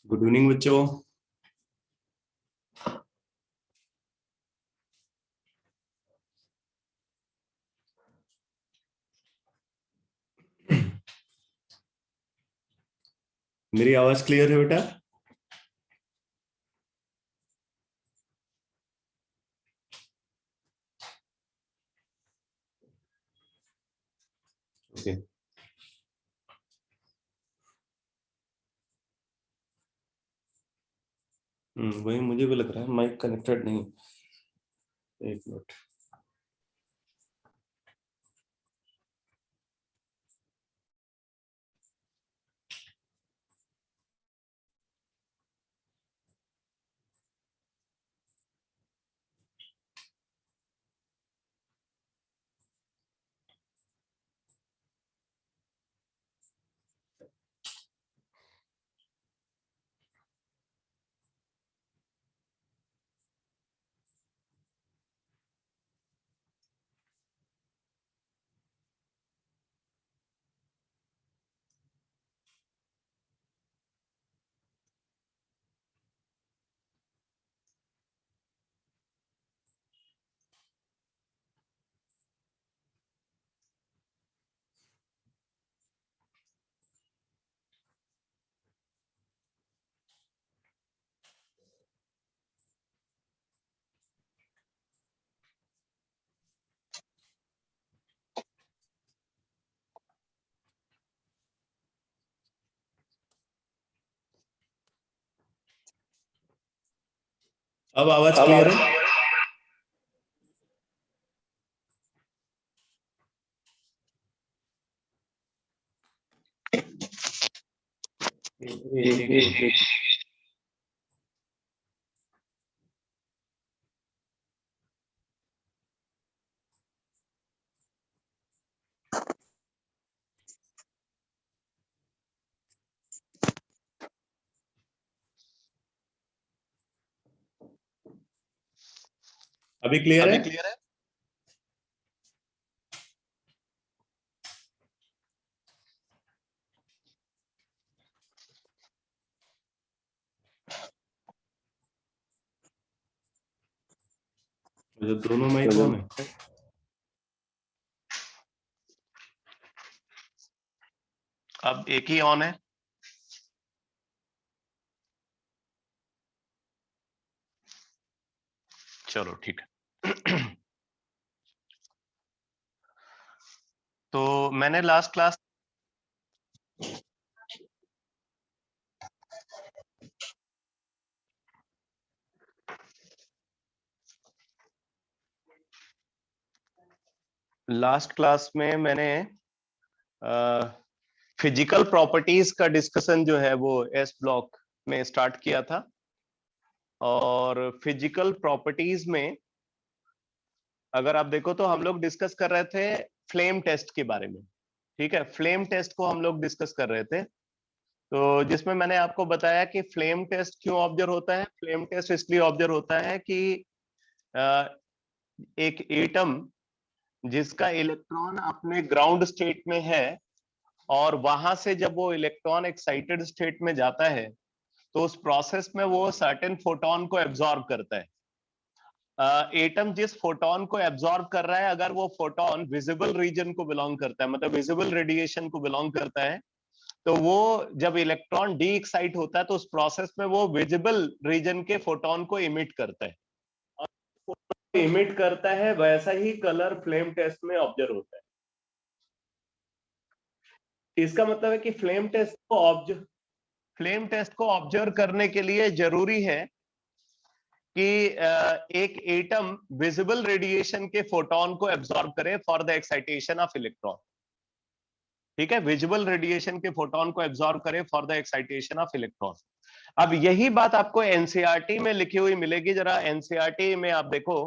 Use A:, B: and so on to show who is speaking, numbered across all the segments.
A: Good evening बच्चों। मेरी आवाज क्लियर है बेटा? ओके। वही मुझे भी लग रहा है माइक कनेक्टेड नहीं। एक मिनट। अब आवाज क्लियर है? अभी क्लियर है? दोनों माइक ऑन है?
B: अब एक ही ऑन है। चलो ठीक है। तो मैंने लास्ट क्लास में मैंने फिजिकल प्रॉपर्टीज का डिस्कशन जो है वो एस ब्लॉक में स्टार्ट किया था। और फिजिकल प्रॉपर्टीज में अगर आप देखो तो हम लोग डिस्कस कर रहे थे फ्लेम टेस्ट के बारे में। ठीक है, फ्लेम टेस्ट को हम लोग डिस्कस कर रहे थे। तो जिसमें मैंने आपको बताया कि फ्लेम टेस्ट क्यों ऑब्जर्व होता है। फ्लेम टेस्ट इसलिए ऑब्जर्व होता है कि एक एटम जिसका इलेक्ट्रॉन अपने ग्राउंड स्टेट में है और वहां से जब वो इलेक्ट्रॉन एक्साइटेड स्टेट में जाता है तो उस प्रोसेस में वो सर्टेन फोटोन को एब्जॉर्ब करता है। एटम जिस फोटोन को एब्जॉर्ब कर रहा है, अगर वो फोटोन विजिबल रीजन को बिलोंग करता है, मतलब विजिबल रेडिएशन को बिलोंग करता है, तो वो जब इलेक्ट्रॉन डी एक्साइट होता है तो उस प्रोसेस में वो विजिबल रीजन के फोटोन को इमिट करता है। और इमिट करता है वैसा ही कलर फ्लेम टेस्ट में ऑब्जर्व होता है। इसका मतलब है कि फ्लेम टेस्ट को ऑब्जर्व करने के लिए जरूरी है कि एक एटम विजिबल रेडिएशन के फोटोन को एब्जॉर्ब करे for the excitation of electron. ठीक है, विजिबल रेडिएशन के फोटोन को एब्जॉर्ब करे for the excitation of electron. अब यही बात आपको एनसीईआरटी में लिखी हुई मिलेगी। जरा एनसीईआरटी में आप देखो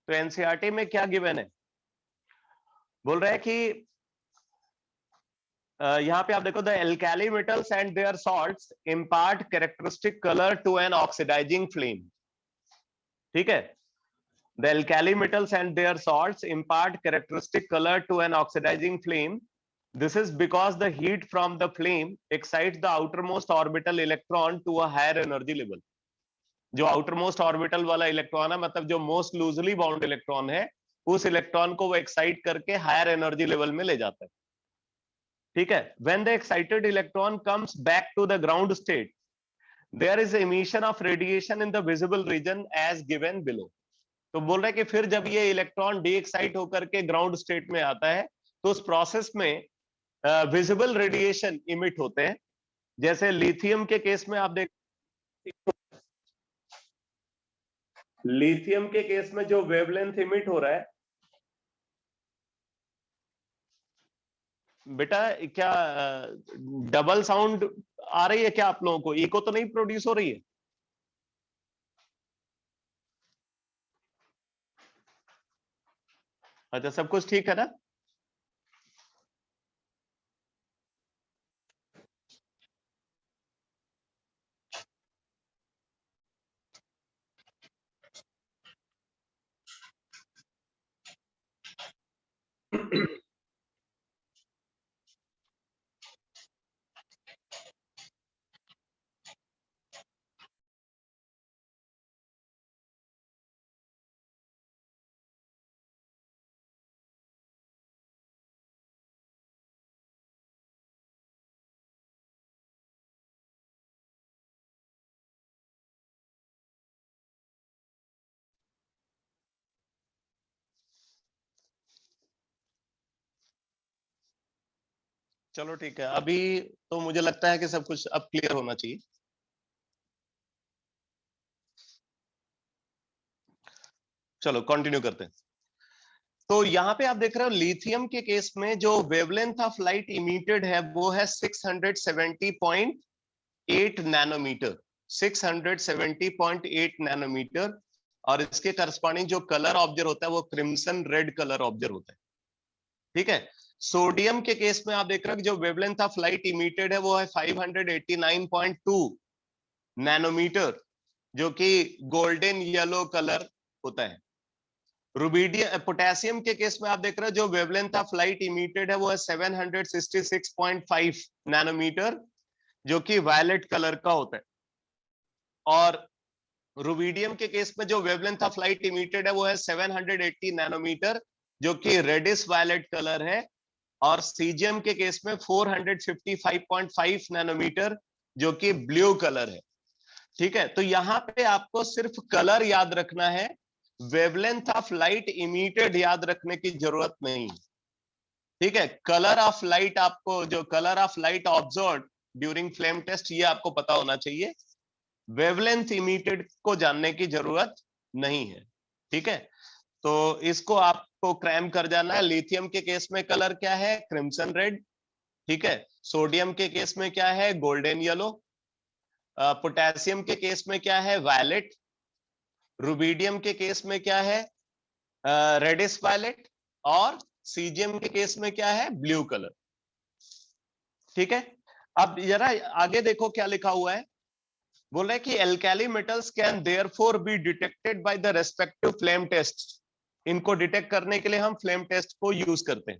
B: तो एनसीईआरटी में क्या गिवन है। बोल रहा है कि यहां पे आप देखो, the alkali metals and their salts impart characteristic colour to an oxidizing flame. ठीक है, the alkali metals and their salts impart characteristic color to an oxidizing flame. This is because the heat from the flame excites the outermost orbital electron to a higher energy level. जो outermost orbital वाला electron है, मतलब जो most loosely bound electron है, उस electron को वो excite करके हायर एनर्जी लेवल में ले जाता है. ठीक है. When the excited electron comes back to the ground state, there is emission of radiation in the visible region as given below. तो बोल रहा है कि फिर जब ये इलेक्ट्रॉन डी एक्साइट होकर के ग्राउंड स्टेट में आता है, तो उस प्रोसेस में विजिबल रेडिएशन इमिट होते हैं. जैसे लिथियम के केस में आप देख, लिथियम के केस में जो वेवलेंथ इमिट हो रहा है, बेटा क्या डबल साउंड आ रही है क्या आप लोगों को? इको तो नहीं प्रोड्यूस हो रही है? अच्छा, सब कुछ ठीक है ना? चलो ठीक है, अभी तो मुझे लगता है कि सब कुछ अब क्लियर होना चाहिए. चलो कंटिन्यू करते हैं. तो यहाँ पे आप देख रहे हो लिथियम के केस में जो वेवलेंथ ऑफ लाइट इमिटेड है वो है 670.8 नैनोमीटर. 670.8 नैनोमीटर. और इसके करस्पॉन्डिंग जो कलर ऑब्जर्व होता है वो क्रिम्सन रेड कलर ऑब्जर्व होता है. ठीक है. सोडियम के केस में आप देख रहे हो जो वेवलेंथ ऑफ लाइट इमिटेड है वो है 589.2 नैनोमीटर, जो कि गोल्डन येलो कलर होता है. रुबीडियम पोटेशियम के केस में आप देख रहे हो जो वेवलेंथ ऑफ लाइट इमिटेड है वो है 766.5 नैनोमीटर, जो कि वायलेट कलर का होता है. और रुबीडियम के केस में जो वेवलेंथ ऑफ लाइट इमिटेड है वो है 780 नैनोमीटर, जो कि रेडिश वायलेट कलर है. और सीजियम के केस में 455.5 नैनोमीटर, जो कि ब्लू कलर है. ठीक है. तो यहां पे आपको सिर्फ कलर याद रखना है, वेवलेंथ ऑफ लाइट इमिटेड याद रखने की जरूरत नहीं. ठीक है. कलर ऑफ लाइट, आपको जो colour of light observe during flame test, ये आपको पता होना चाहिए. वेवलेंथ इमिटेड को जानने की जरूरत नहीं है. ठीक है. तो इसको आपको क्रैम कर जाना है. लिथियम के केस में कलर क्या है? Crimson red. ठीक है. सोडियम के केस में क्या है? Golden yellow. पोटेशियम के केस में क्या है? वायलेट. रुबीडियम के केस में क्या है? Reddish violet. और सीजियम के केस में क्या है? Blue colour. ठीक है. अब जरा आगे देखो क्या लिखा हुआ है. बोल रहा है कि alkali metals can therefore be detected by the respective flame test. इनको डिटेक्ट करने के लिए हम फ्लेम टेस्ट को यूज करते हैं.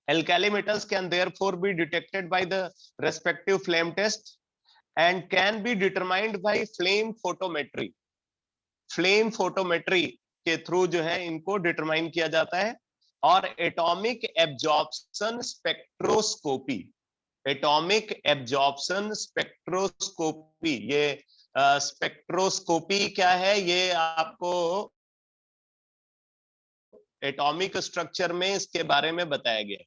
B: Alkali metals can therefore be detected by the respective flame test and can be determined by flame photometry. Flame photometry के through जो है इनको डिटरमाइन किया जाता है. और atomic absorption spectroscopy. Atomic absorption spectroscopy, ये स्पेक्ट्रोस्कोपी क्या है? ये आपको एटॉमिक स्ट्रक्चर में इसके बारे में बताया गया.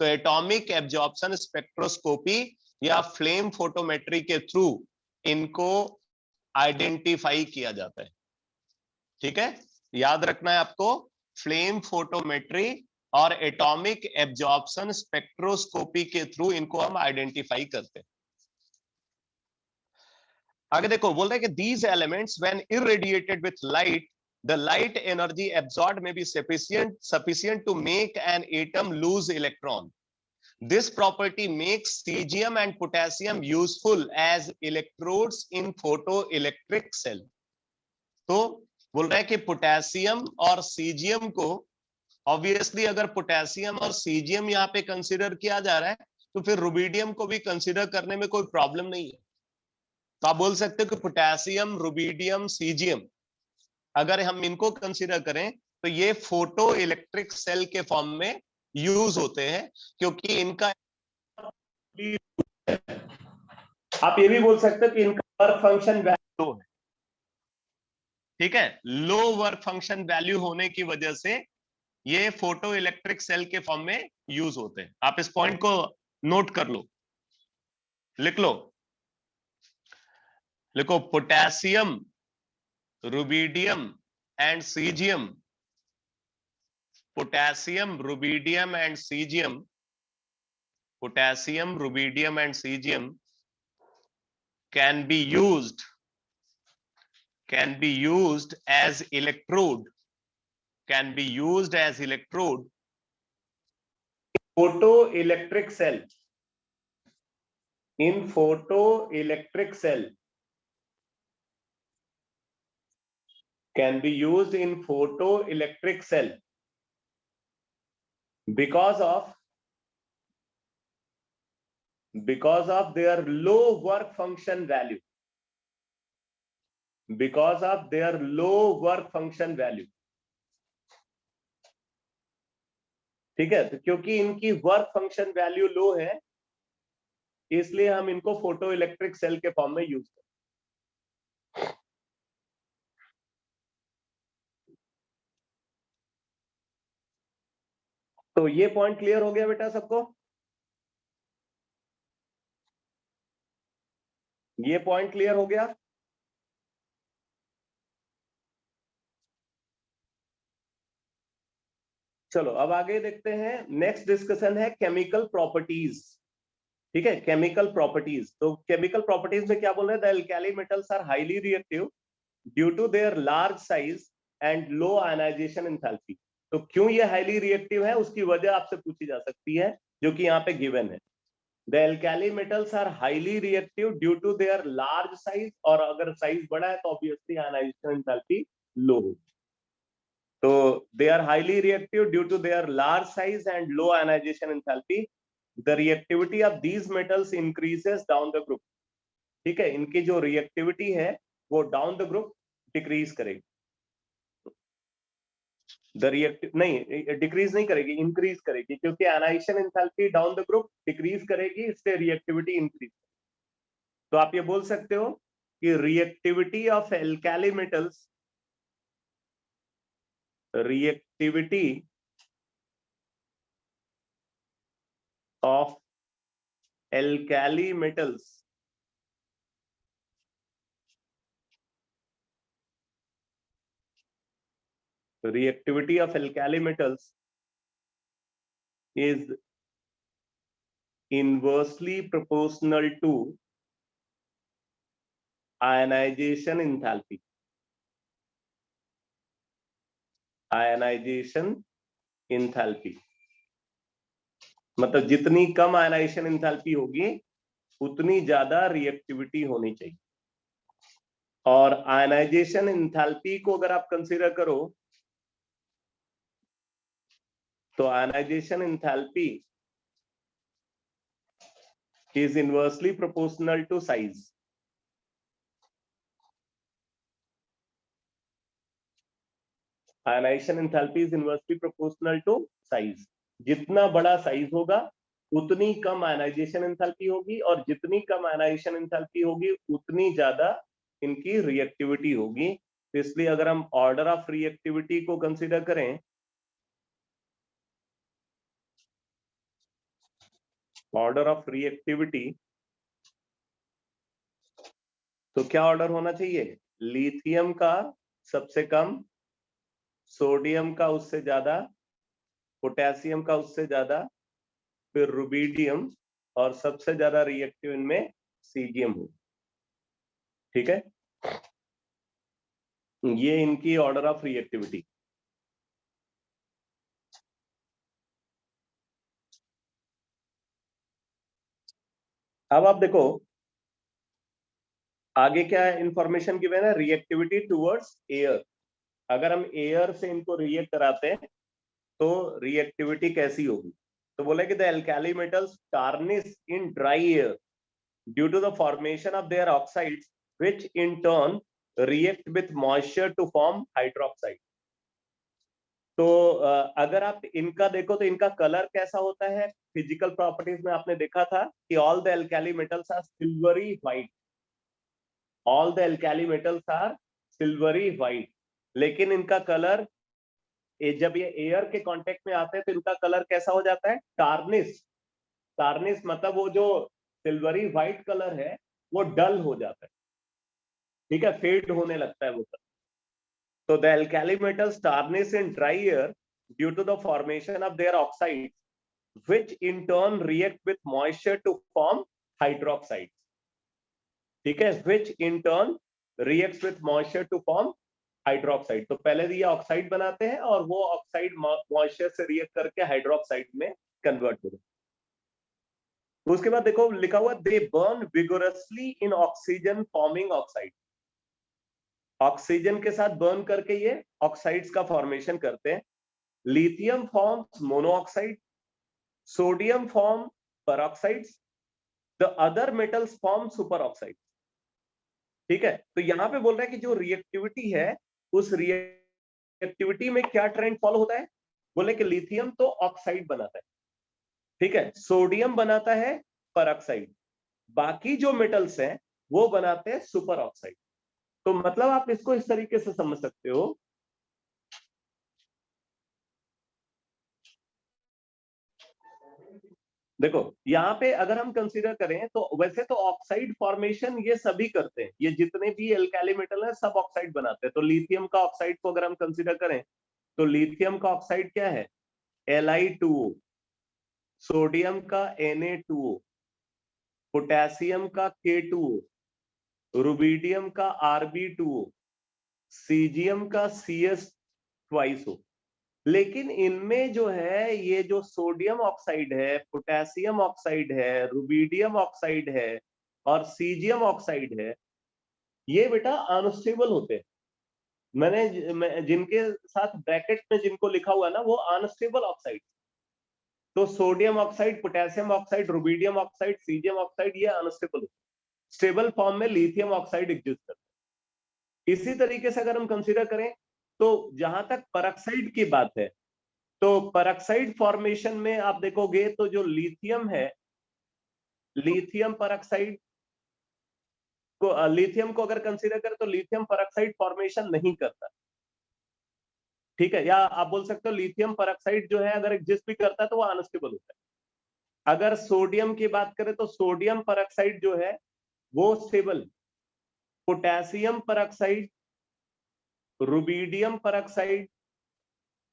B: तो एटॉमिक एब्जॉर्प्शन स्पेक्ट्रोस्कोपी या फ्लेम फोटोमेट्री के थ्रू इनको आइडेंटिफाई किया जाता है. ठीक है. याद रखना है आपको, फ्लेम फोटोमेट्री और एटॉमिक एब्जॉर्प्शन स्पेक्ट्रोस्कोपी के थ्रू इनको हम आइडेंटिफाई करते हैं. आगे देखो, बोल रहे हैं कि these elements when irradiated with light, the light energy absorbed may be sufficient to make an atom lose electron. This property makes cesium and potassium useful as electrodes in photoelectric cell. तो बोल रहा है कि potassium और caesium को obviously अगर potassium और caesium यहाँ पे कंसिडर किया जा रहा है तो फिर रुबिडियम को भी कंसिडर करने में कोई प्रॉब्लम नहीं है। तो आप बोल सकते हो कि पोटेशियम, रुबिडियम, सीजियम अगर हम इनको कंसिडर करें तो ये फोटो इलेक्ट्रिक सेल के फॉर्म में यूज होते हैं, क्योंकि इनका, आप ये भी बोल सकते हो कि इनका वर्क फंक्शन वैल्यू है, ठीक है, लो वर्क फंक्शन वैल्यू होने की वजह से ये फोटो इलेक्ट्रिक सेल के फॉर्म में यूज होते हैं। आप इस पॉइंट को नोट कर लो, लिख लो, लिखो potassium, rubidium and caesium, potassium, rubidium and cesium, potassium, rubidium and cesium can be used as electrode, can be used as electrode photoelectric cell, in photoelectric cell, can be used in photoelectric cell because of their low work function value, because of their low work function value, ठीक है। तो क्योंकि इनकी work function value लो है इसलिए हम इनको photo electric cell के फॉर्म में यूज करते हैं। तो ये पॉइंट क्लियर हो गया बेटा सबको? ये पॉइंट क्लियर हो गया? चलो अब आगे देखते हैं। नेक्स्ट डिस्कशन है केमिकल प्रॉपर्टीज, ठीक है, केमिकल प्रॉपर्टीज। तो केमिकल प्रॉपर्टीज में क्या बोल रहे हैं? The alkali metals are highly reactive due to their large size and low ionization enthalpy. तो क्यों ये हाईली रिएक्टिव है उसकी वजह आपसे पूछी जा सकती है, जो कि यहाँ पे गिवन है। The alkali metals are highly reactive due to their large size, और अगर साइज बड़ा है तो ऑब्वियसली आयनाइजेशन एंथैल्पी लो होगी। तो they are highly reactive due to their large size and low ionization enthalpy. The reactivity of these metals increases down the group, ठीक है, इनकी जो रिएक्टिविटी है वो डाउन द ग्रुप डिक्रीज करेगी। The reactive नहीं, डिक्रीज नहीं करेगी, इंक्रीज करेगी, क्योंकि ionization enthalpy down the group decrease करेगी, इससे रिएक्टिविटी इंक्रीज। तो आप ये बोल सकते हो कि reactivity of alkali metals, reactivity of alkali metals is inversely proportional to ionization enthalpy. Ionization enthalpy मतलब जितनी कम आयनाइजेशन एंथैल्पी होगी उतनी ज्यादा रिएक्टिविटी होनी चाहिए। और आयनाइजेशन एंथैल्पी को अगर आप कंसीडर करो तो ionization enthalpy is inversely proportional to size. Ionization enthalpy is inversely proportional to size. जितना बड़ा साइज होगा उतनी कम आयनाइजेशन एंथैल्पी होगी, और जितनी कम आयनाइजेशन एंथैल्पी होगी उतनी ज्यादा इनकी रिएक्टिविटी होगी। तो इसलिए अगर हम ऑर्डर ऑफ रिएक्टिविटी को कंसीडर करें, ऑर्डर ऑफ रिएक्टिविटी, तो क्या ऑर्डर होना चाहिए? लिथियम का सबसे कम, सोडियम का उससे ज्यादा, पोटेशियम का उससे ज्यादा, फिर रुबिडियम, और सबसे ज्यादा रिएक्टिव इनमें सीजियम हो, ठीक है। ये इनकी ऑर्डर ऑफ रिएक्टिविटी। अब आप देखो आगे क्या इंफॉर्मेशन गिवन है? Reactivity towards air. अगर हम एयर से इनको रिएक्ट कराते हैं तो रिएक्टिविटी कैसी होगी? तो बोला कि the alkali metals tarnish in dry air due to the formation of their oxides which in turn react with moisture to form hydroxide. तो अगर आप इनका देखो तो इनका कलर कैसा होता है? फिजिकल प्रॉपर्टीज में आपने देखा था कि all the alkali metals are silvery white, all the alkali metals are silvery white, लेकिन इनका कलर जब ये एयर के कांटेक्ट में आते हैं तो इनका कलर कैसा हो जाता है? टार्निश। टार्निश मतलब वो जो सिल्वरी व्हाइट कलर है वो डल हो जाता है, ठीक है, फेड होने लगता है वो colour. So the alkali metals tarnish in dry air due to the formation of their oxides, which in turn react with moisture to form hydroxides. ठीक है, which in turn reacts with moisture to form hydroxide. तो पहले ये oxide बनाते हैं और वो oxide moisture से रिएक्ट करके हाइड्रोक्साइड में कन्वर्ट हो जाते हैं। उसके बाद देखो लिखा हुआ दे बर्न विगोरसली इन ऑक्सीजन फॉर्मिंग ऑक्साइड। ऑक्सीजन के साथ बर्न करके ये ऑक्साइड्स का फॉर्मेशन करते हैं। Lithium forms monoxide, sodium form peroxides, the other metals form super oxide. ठीक है, तो यहां पे बोल रहा है कि जो रिएक्टिविटी है उस रिएक्टिविटी में क्या ट्रेंड फॉलो होता है? बोले कि लिथियम तो ऑक्साइड बनाता है, ठीक है, सोडियम बनाता है पेरोक्साइड, बाकी जो मेटल्स हैं वो बनाते हैं सुपर ऑक्साइड। तो मतलब आप इसको इस तरीके से समझ सकते हो, देखो यहाँ पे अगर हम कंसीडर करें तो वैसे तो ऑक्साइड फॉर्मेशन ये सभी करते हैं, ये जितने भी एल्काली मेटल है सब ऑक्साइड बनाते हैं। तो लिथियम का ऑक्साइड को अगर हम कंसीडर करें तो लिथियम का ऑक्साइड क्या है? Li2O, सोडियम का Na2O, पोटेशियम का K2O, रुबीडियम का Rb2O, सीजियम का CS2O। लेकिन इनमें जो है ये जो सोडियम ऑक्साइड है, पोटेशियम ऑक्साइड है, रुबीडियम ऑक्साइड है और सीजियम ऑक्साइड है, ये बेटा अनस्टेबल होते हैं। मैंने जिनके साथ ब्रैकेट में जिनको लिखा हुआ है ना वो अनस्टेबल ऑक्साइड। तो sodium oxide, potassium oxide, rubidium oxide, caesium oxide ये अनस्टेबल होते हैं। स्टेबल फॉर्म में लिथियम ऑक्साइड एग्जिस्ट करता है। इसी तरीके से अगर हम कंसीडर करें तो जहां तक पेरोक्साइड की बात है तो पेरोक्साइड फॉर्मेशन में आप देखोगे तो जो लिथियम है, लिथियम पेरोक्साइड को लिथियम को अगर कंसीडर करें तो लिथियम पेरोक्साइड फॉर्मेशन नहीं करता, ठीक है, या आप बोल सकते हो लिथियम पेरोक्साइड जो है अगर एग्जिस्ट भी करता है तो वो अनस्टेबल होता है। अगर सोडियम की बात करें तो सोडियम पेरोक्साइड जो है वो stable, potassium peroxide, rubidium peroxide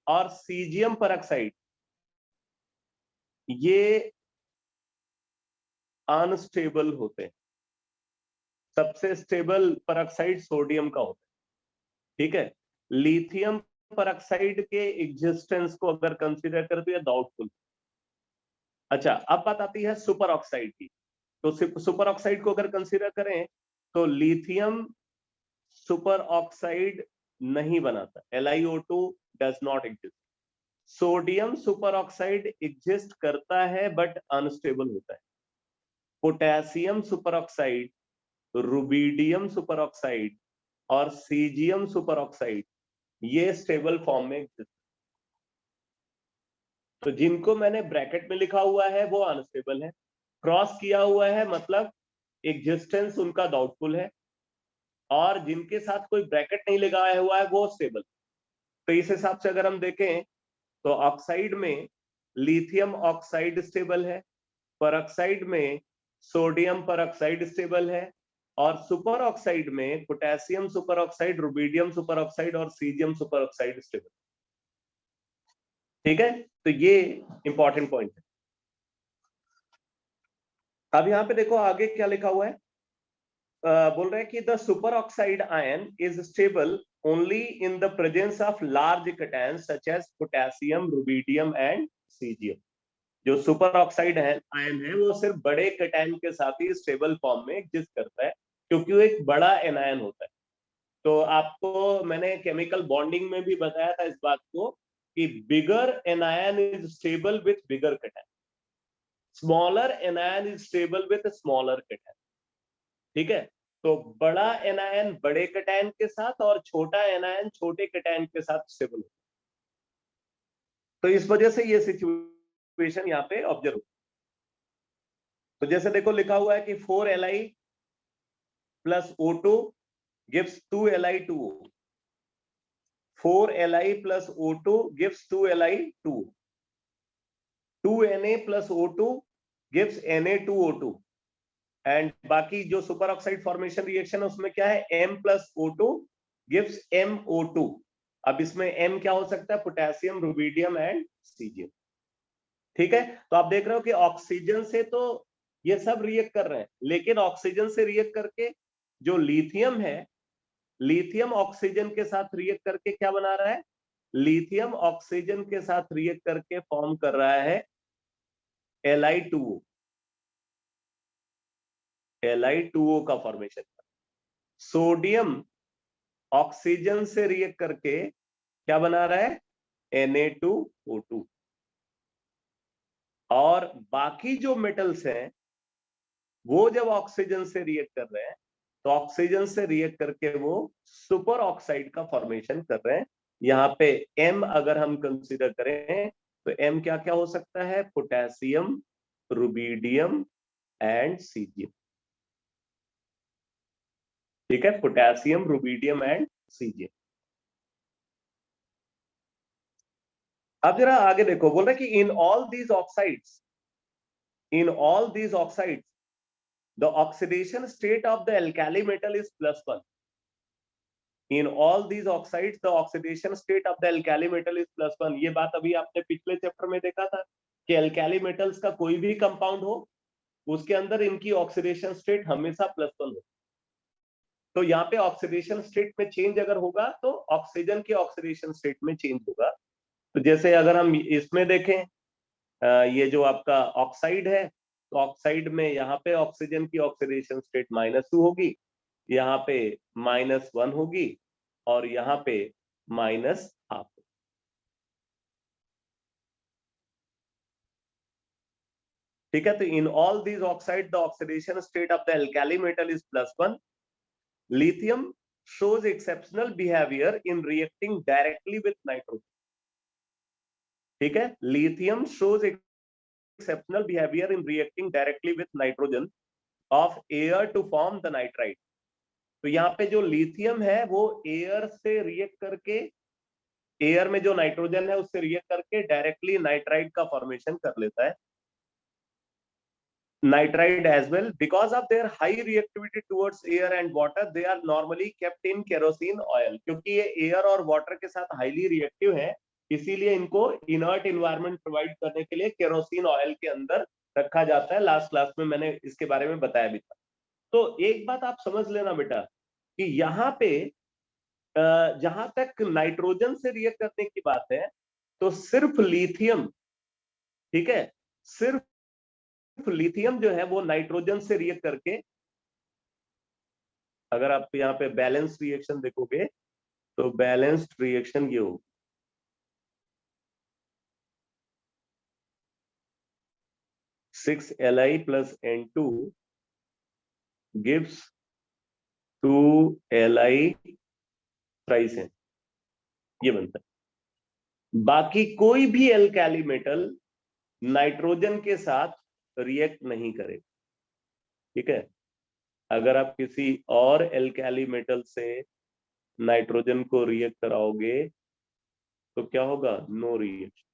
B: और सीजियम पेरोक्साइड ये अनस्टेबल होते हैं। सबसे स्टेबल पेरोक्साइड सोडियम का होता है, ठीक है। लिथियम पेरोक्साइड के एग्जिस्टेंस को अगर कंसीडर करें तो ये डाउटफुल। अच्छा, अब बात आती है सुपर ऑक्साइड की। तो सुपर ऑक्साइड को अगर कंसीडर करें तो लिथियम सुपर ऑक्साइड नहीं बनाता, LiO2 does not exist. Sodium super oxide exist करता है बट अनस्टेबल होता है। Potassium super oxide, rubidium super oxide और सीजियम सुपर ऑक्साइड ये स्टेबल फॉर्म में एग्जिस्ट। तो जिनको मैंने ब्रैकेट में लिखा हुआ है वो अनस्टेबल है, क्रॉस किया हुआ है मतलब एग्जिस्टेंस उनका डाउटफुल है, और जिनके साथ कोई ब्रैकेट नहीं लगाया हुआ है वो स्टेबल। तो इस हिसाब से अगर हम देखें तो ऑक्साइड में लिथियम ऑक्साइड स्टेबल है, पेरोक्साइड में सोडियम पेरोक्साइड स्टेबल है और सुपर ऑक्साइड में potassium super oxide, rubidium super oxide और सीजियम सुपर ऑक्साइड स्टेबल। ठीक है, तो ये इंपॉर्टेंट पॉइंट है। अब यहां पे देखो आगे क्या लिखा हुआ है, बोल रहे हैं कि the superoxide ion is stable only in the presence of large cations such as potassium, rubidium and caesium. जो सुपर ऑक्साइड आयन है वो सिर्फ बड़े कैटायन के साथ ही स्टेबल फॉर्म में एग्जिस्ट करता है क्योंकि वो एक बड़ा एनायन होता है। तो आपको मैंने केमिकल बॉन्डिंग में भी बताया था इस बात को कि bigger anion is stable with bigger cation, smaller anion is stable with smaller cation. ठीक है, तो बड़ा एनायन बड़े कैटायन के साथ और छोटा एनायन छोटे कैटायन के साथ स्टेबल होता है। तो इस वजह से ये सिचुएशन यहाँ पे ऑब्जर्व। तो जैसे देखो लिखा हुआ है कि 4Li plus O2 gives 2Li2O, 4Li plus O2 gives 2Li2O, 2Na plus O2 gives Na2O2, and बाकी जो सुपर ऑक्साइड फॉर्मेशन रिएक्शन है उसमें क्या है, M plus O2 gives MO2। अब इसमें M क्या हो सकता है, पोटेशियम, रुबिडियम एंड सीजियम। ठीक है, तो आप देख रहे हो कि ऑक्सीजन से तो ये सब रिएक्ट कर रहे हैं, लेकिन ऑक्सीजन से रिएक्ट करके जो लिथियम है, लिथियम ऑक्सीजन के साथ रिएक्ट करके क्या बना रहा है, लिथियम ऑक्सीजन के साथ रिएक्ट करके फॉर्म कर रहा है Li2O, Li2O का फॉर्मेशन। सोडियम ऑक्सीजन से रिएक्ट करके क्या बना रहा है, Na2O2। और बाकी जो मेटल्स हैं वो जब ऑक्सीजन से रिएक्ट कर रहे हैं तो ऑक्सीजन से रिएक्ट करके वो सुपर ऑक्साइड का फॉर्मेशन कर रहे हैं। यहाँ पे M अगर हम कंसीडर करें तो M क्या क्या हो सकता है, पोटेशियम, रुबिडियम एंड सीजियम। ठीक है, पोटेशियम, रुबिडियम एंड सीजियम। अब जरा आगे देखो, बोल रहा है कि in all these oxides the oxidation state of the alkali metal is +1. In all these oxides the oxidation state of the alkali metal is +1। ये बात अभी आपने पिछले चैप्टर में देखा था कि alkali metals का कोई भी कंपाउंड हो उसके अंदर इनकी ऑक्सीडेशन स्टेट हमेशा +1 हो। तो यहाँ पे ऑक्सीडेशन स्टेट में चेंज अगर होगा तो ऑक्सीजन के ऑक्सीडेशन स्टेट में चेंज होगा। तो जैसे अगर हम इसमें देखें, ये जो आपका ऑक्साइड है, तो ऑक्साइड में यहाँ पे ऑक्सीजन की ऑक्सीडेशन स्टेट -2 होगी, यहाँ पे -1 होगी और यहाँ पे -½ ठीक है, तो in all these oxide the oxidation state of the alkali metal is +1। Lithium shows exceptional behavior in reacting directly with nitrogen। ठीक है, lithium shows exceptional behavior in reacting directly with nitrogen of air to form the nitride। तो यहाँ पे जो lithium है वो air से react करके, एयर में जो नाइट्रोजन है उससे रिएक्ट करके डायरेक्टली नाइट्राइड का फॉर्मेशन कर लेता है। nitride as well, because of their high reactivity towards air and water they are normally kept in kerosene oil। क्योंकि ये एयर और वाटर के साथ हाईली रिएक्टिव है इसीलिए इनको इनर्ट एनवायरनमेंट प्रोवाइड करने के लिए केरोसिन ऑयल के अंदर रखा जाता है। लास्ट क्लास में मैंने इसके बारे में बताया भी था। तो एक बात आप समझ लेना बेटा कि यहाँ पे जहां तक नाइट्रोजन से रिएक्ट करने की बात है तो सिर्फ लिथियम, ठीक है, सिर्फ लिथियम जो है वो नाइट्रोजन से रिएक्ट करके, अगर आप यहाँ पे बैलेंस रिएक्शन देखोगे तो बैलेंस्ड रिएक्शन ये होगी, 6Li plus N2 gives 2Li thrice N, ये बनता है। बाकी कोई भी एल्काली मेटल नाइट्रोजन के साथ रिएक्ट नहीं करेगा। ठीक है, अगर आप किसी और एल्काली मेटल से नाइट्रोजन को रिएक्ट कराओगे तो क्या होगा, नो रिएक्शन।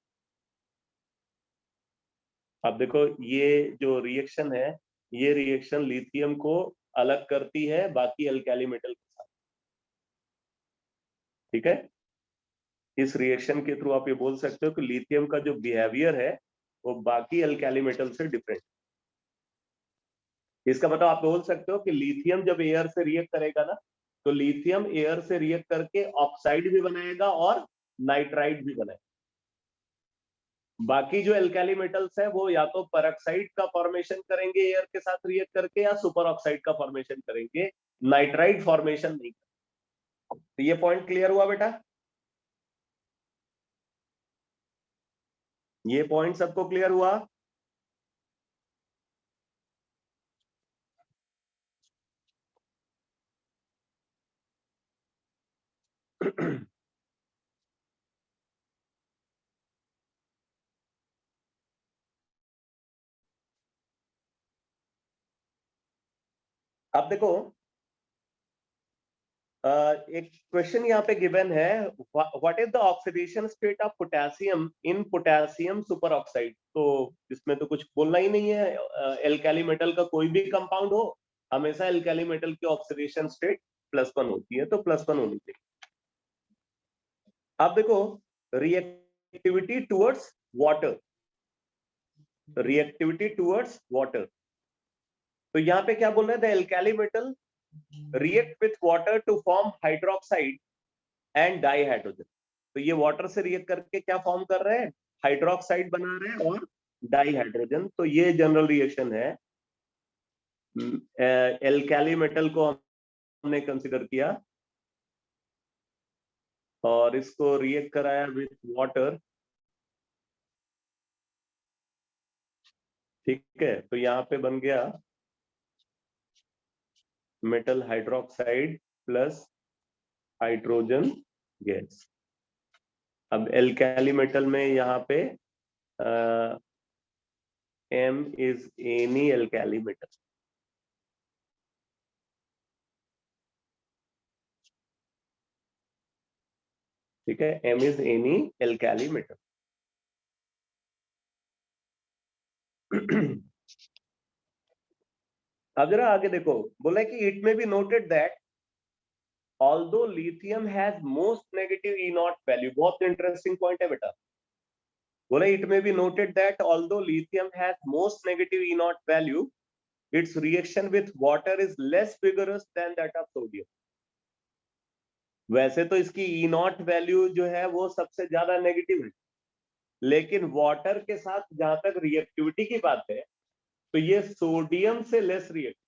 B: अब देखो ये जो रिएक्शन है ये रिएक्शन लिथियम को अलग करती है बाकी एल्काली मेटल के साथ। ठीक है, इस रिएक्शन के थ्रू आप ये बोल सकते हो कि लिथियम का जो बिहेवियर है वो बाकी एल्काली मेटल से डिफरेंट। इसका मतलब आप बोल सकते हो कि लिथियम जब एयर से रिएक्ट करेगा ना तो लिथियम एयर से रिएक्ट करके ऑक्साइड भी बनाएगा और नाइट्राइड भी बनाएगा। बाकी जो एल्काली मेटल्स है वो या तो पेरोक्साइड का फॉर्मेशन करेंगे एयर के साथ रिएक्ट करके या सुपर ऑक्साइड का फॉर्मेशन करेंगे, नाइट्राइड फॉर्मेशन नहीं। तो ये पॉइंट क्लियर हुआ बेटा। ये पॉइंट सबको क्लियर हुआ? अब देखो, एक क्वेश्चन यहाँ पे गिवन है, what is the oxidation state of potassium in potassium super oxide. तो इसमें तो कुछ बोलना ही नहीं है, एल्काली मेटल का कोई भी कंपाउंड हो, हमेशा एल्काली मेटल की ऑक्सीडेशन स्टेट +1 होती है, तो +1 होनी चाहिए। अब देखो, reactivity towards water, reactivity towards water, तो यहाँ पे क्या बोल रहे हैं, the alkali metal react with water to form hydroxide and dihydrogen. तो ये वाटर से रिएक्ट करके क्या फॉर्म कर रहे हैं, हाइड्रोक्साइड बना रहे हैं और डाई हाइड्रोजन। तो ये जनरल रिएक्शन है। एल्काली मेटल को हमने कंसिडर किया और इसको रिएक्ट कराया विथ वाटर, ठीक है। तो यहाँ पे बन गया metal hydroxide plus hydrogen gas. अब एल्काली मेटल में यहाँ पे M is any alkali metal, ठीक है, M is any alkali metal। अब जरा आगे देखो, बोला कि it may be noted that although lithium has most negative E nought value. बहुत इंटरेस्टिंग पॉइंट है बेटा। बोला it may be noted that although lithium has most negative E nought value, its reaction with water is less vigorous than that of sodium. वैसे तो इसकी ई nought value जो है वो सबसे ज्यादा नेगेटिव है, लेकिन वाटर के साथ जहां तक रिएक्टिविटी की बात है, तो ये सोडियम से less reactive,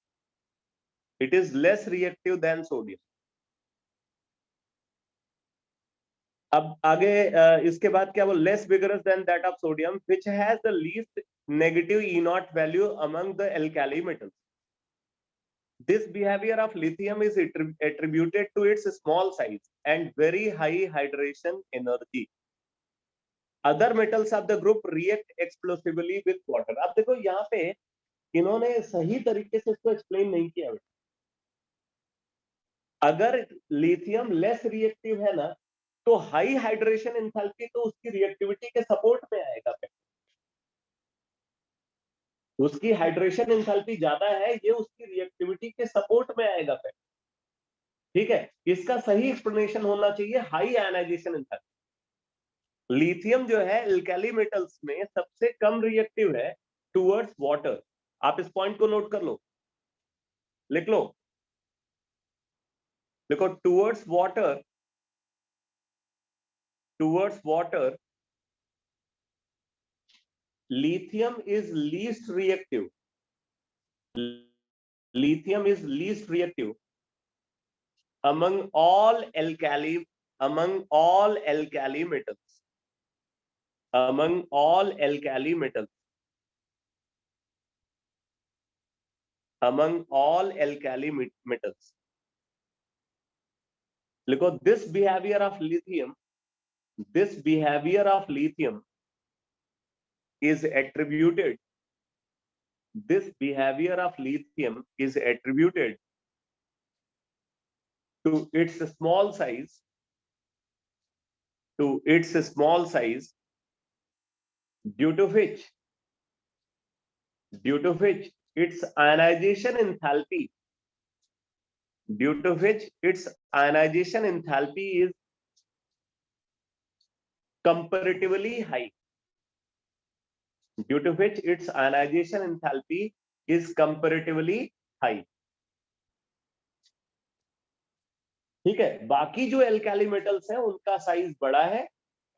B: it is less reactive than sodium. अब आगे इसके बाद क्या, वो less vigorous than that of sodium which has the least negative E nought value among the alkali metals. This behavior of lithium is attributed to its small size and very high hydration energy. Other metals of the group react explosively with water। अब देखो यहाँ पे इन्होंने सही तरीके से इसको explain नहीं किया। अगर लिथियम लेस रिएक्टिव है ना, तो हाई हाइड्रेशन एंथैल्पी तो उसकी रिएक्टिविटी के सपोर्ट में आएगा। उसकी हाइड्रेशन एंथैल्पी ज्यादा है, ये उसकी रिएक्टिविटी के सपोर्ट में आएगा। ठीक है, इसका सही एक्सप्लेनेशन होना चाहिए हाई आयनाइजेशन एंथैल्पी। लिथियम जो है एल्काली मेटल्स में सबसे कम रिएक्टिव है टुवर्ड्स वाटर। आप इस पॉइंट को नोट कर लो, लिख लो, देखो towards water, towards water lithium is least reactive, lithium is least reactive among all alkali, among all alkali metals, among all alkali metals, among all alkali metals। लिखो, this behavior of lithium, this behavior of lithium is attributed, this behavior of lithium is attributed to its small size, to its small size, due to which its ionization enthalpy, due to which its ionization enthalpy is comparatively high, due to which its ionization enthalpy is comparatively high। ठीक है, बाकी जो alkali metals हैं उनका size बड़ा है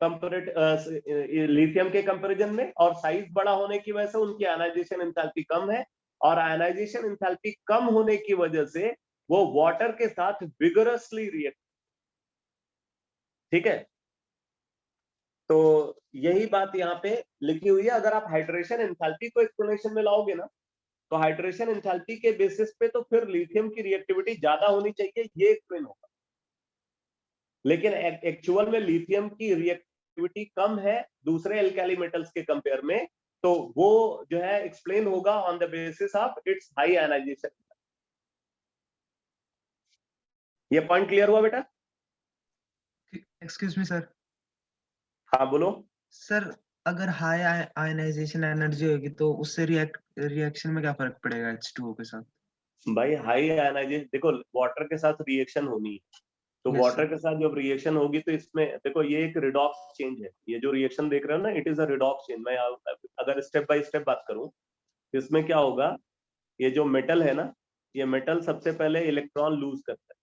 B: lithium के comparison में, और साइज बड़ा होने की वजह से उनकी आयनाइजेशन एंथैल्पी कम है, और आयनाइजेशन एंथैल्पी कम होने की वजह से वो वाटर के साथ विगरसली रिएक्ट। ठीक है, तो यही बात यहाँ पे लिखी हुई है। अगर आप हाइड्रेशन एंथैल्पी को एक्सप्लेनेशन में लाओगे ना, तो हाइड्रेशन एंथैल्पी के बेसिस पे तो फिर लिथियम की रिएक्टिविटी ज्यादा होनी चाहिए, ये एक्सप्लेन होगा। लेकिन एक्चुअल में लिथियम की रिएक्टिविटी कम है दूसरे एल्काली मेटल्स के कंपेयर में, तो वो जो है एक्सप्लेन होगा on the basis of its high ionization. ये पॉइंट क्लियर हुआ बेटा?
C: Excuse me sir.
B: हाँ बोलो।
C: सर अगर हाई आयनाइजेशन एनर्जी होगी तो उससे रिएक्शन में क्या फर्क पड़ेगा H2O के साथ?
B: भाई हाई आयनाइजेशन, देखो वाटर के साथ रिएक्शन होनी है, तो
C: Yes,
B: वाटर
C: sir.
B: के साथ जब रिएक्शन होगी तो इसमें देखो ये एक रिडॉक्स चेंज है। ये जो रिएक्शन देख रहे हो ना, it is a redox change. मैं अगर स्टेप बाय स्टेप बात करूं तो इसमें क्या होगा, ये जो मेटल है ना, ये मेटल सबसे पहले इलेक्ट्रॉन लूज करता है।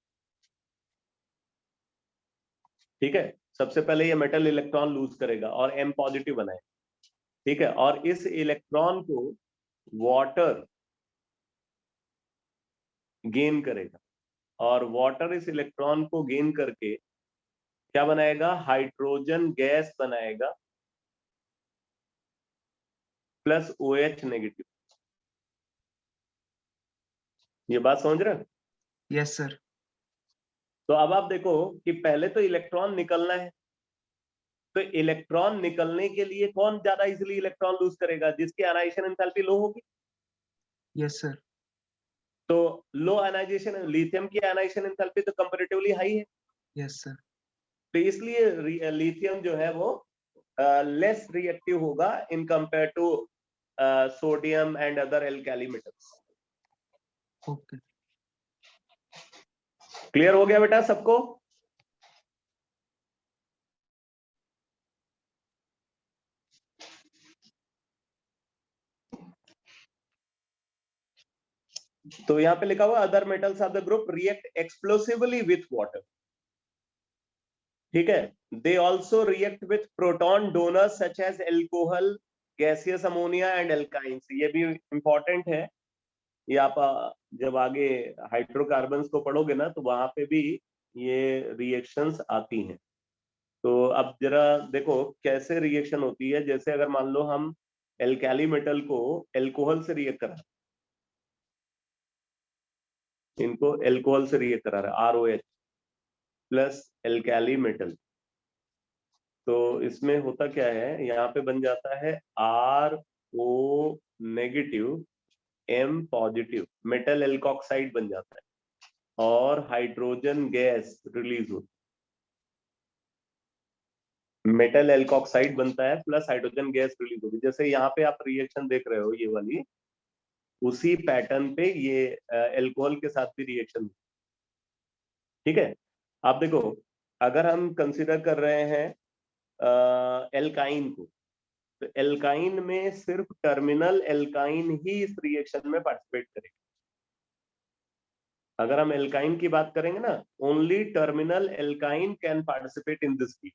B: ठीक है, सबसे पहले ये मेटल इलेक्ट्रॉन लूज करेगा और M पॉजिटिव बनाएगा। ठीक है, और इस इलेक्ट्रॉन को वाटर गेन करेगा, और वाटर इस इलेक्ट्रॉन को गेन करके क्या बनाएगा, हाइड्रोजन गैस बनाएगा प्लस OH नेगेटिव। ये बात समझ रहे हो?
C: Yes sir.
B: तो अब आप देखो कि पहले तो इलेक्ट्रॉन निकलना है, तो इलेक्ट्रॉन निकलने के लिए कौन ज्यादा इजीली इलेक्ट्रॉन लूज करेगा, जिसकी आयनाइजेशन एंथैल्पी लो होगी।
C: Yes sir.
B: तो लो आयनाइजेशन लिथियम की आयनाइजेशन एंथैल्पी तो कंपैरेटिवली हाई है,
C: यस सर।
B: तो इसलिए लिथियम जो है वो लेस रिएक्टिव होगा in compare to sodium and other alkali metals.
C: Okay.
B: Clear हो गया बेटा सबको? तो यहाँ पे लिखा हुआ other metals of the group react explosively with water. ठीक है, they also react with proton donors such as alcohol, gaseous ammonia and alkynes. ये भी इंपॉर्टेंट है, ये आप जब आगे हाइड्रोकार्बन्स को पढ़ोगे ना, तो वहां पे भी ये रिएक्शंस आती हैं। तो अब जरा देखो कैसे रिएक्शन होती है। जैसे अगर मान लो हम एल्काली मेटल को एल्कोहल से रिएक्ट करा, इनको एल्कोहल से रिएक्ट करा रहा है, ROH प्लस एल्काली मेटल, तो इसमें होता क्या है, यहाँ पे बन जाता है RO negative M positive, metal alkoxide बन जाता है और हाइड्रोजन गैस रिलीज होती है। मेटल एल्कोक्साइड बनता है प्लस हाइड्रोजन गैस रिलीज होती है। जैसे यहाँ पे आप रिएक्शन देख रहे हो ये वाली, उसी पैटर्न पे ये एल्कोहल के साथ भी रिएक्शन। ठीक है, आप देखो अगर हम कंसिडर कर रहे हैं एल्काइन को, तो एल्काइन में सिर्फ टर्मिनल एल्काइन ही इस रिएक्शन में पार्टिसिपेट करेगा। अगर हम एल्काइन की बात करेंगे ना, only terminal alkyne can participate in this heat.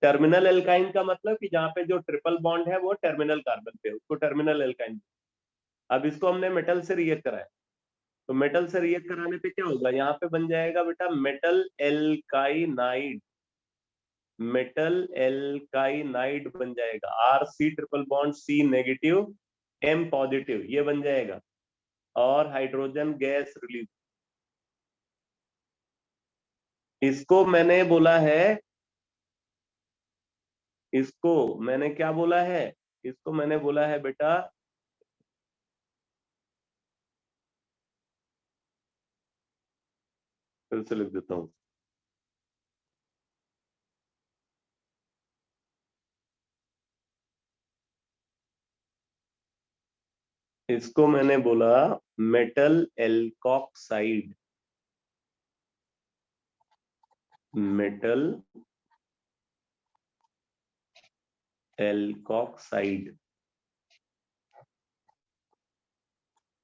B: Terminal alkyne का मतलब कि जहां पे जो ट्रिपल बॉन्ड है वो टर्मिनल कार्बन पे, उसको टर्मिनल एल्काइन। अब इसको हमने मेटल से रिएक्ट कराया, तो मेटल से रिएक्ट कराने पे क्या होगा, यहाँ पे बन जाएगा बेटा मेटल एल्काइनाइड। मेटल एल्काइनाइड बन जाएगा, RC triple bond C negative M positive, ये बन जाएगा, और हाइड्रोजन गैस रिलीज। इसको मैंने बोला है, इसको मैंने क्या बोला है, इसको मैंने बोला है बेटा फिर से लिख देता हूं, इसको मैंने बोला मेटल एल्कोक्साइड। मेटल एल्कोक्साइड,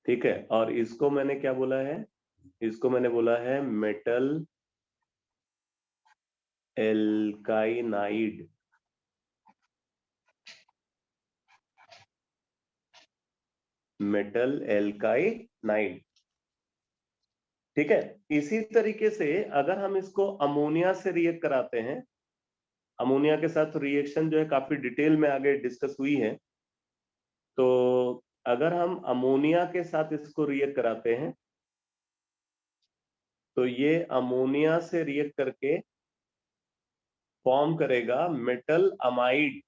B: ठीक है, और इसको मैंने क्या बोला है, इसको मैंने बोला है मेटल एल्काइनाइड। मेटल एल्काइनाइड, ठीक है। इसी तरीके से अगर हम इसको अमोनिया से रिएक्ट कराते हैं, अमोनिया के साथ रिएक्शन जो है काफी डिटेल में आगे डिस्कस हुई है। तो अगर हम अमोनिया के साथ इसको रिएक्ट कराते हैं तो ये अमोनिया से रिएक्ट करके फॉर्म करेगा metal amide,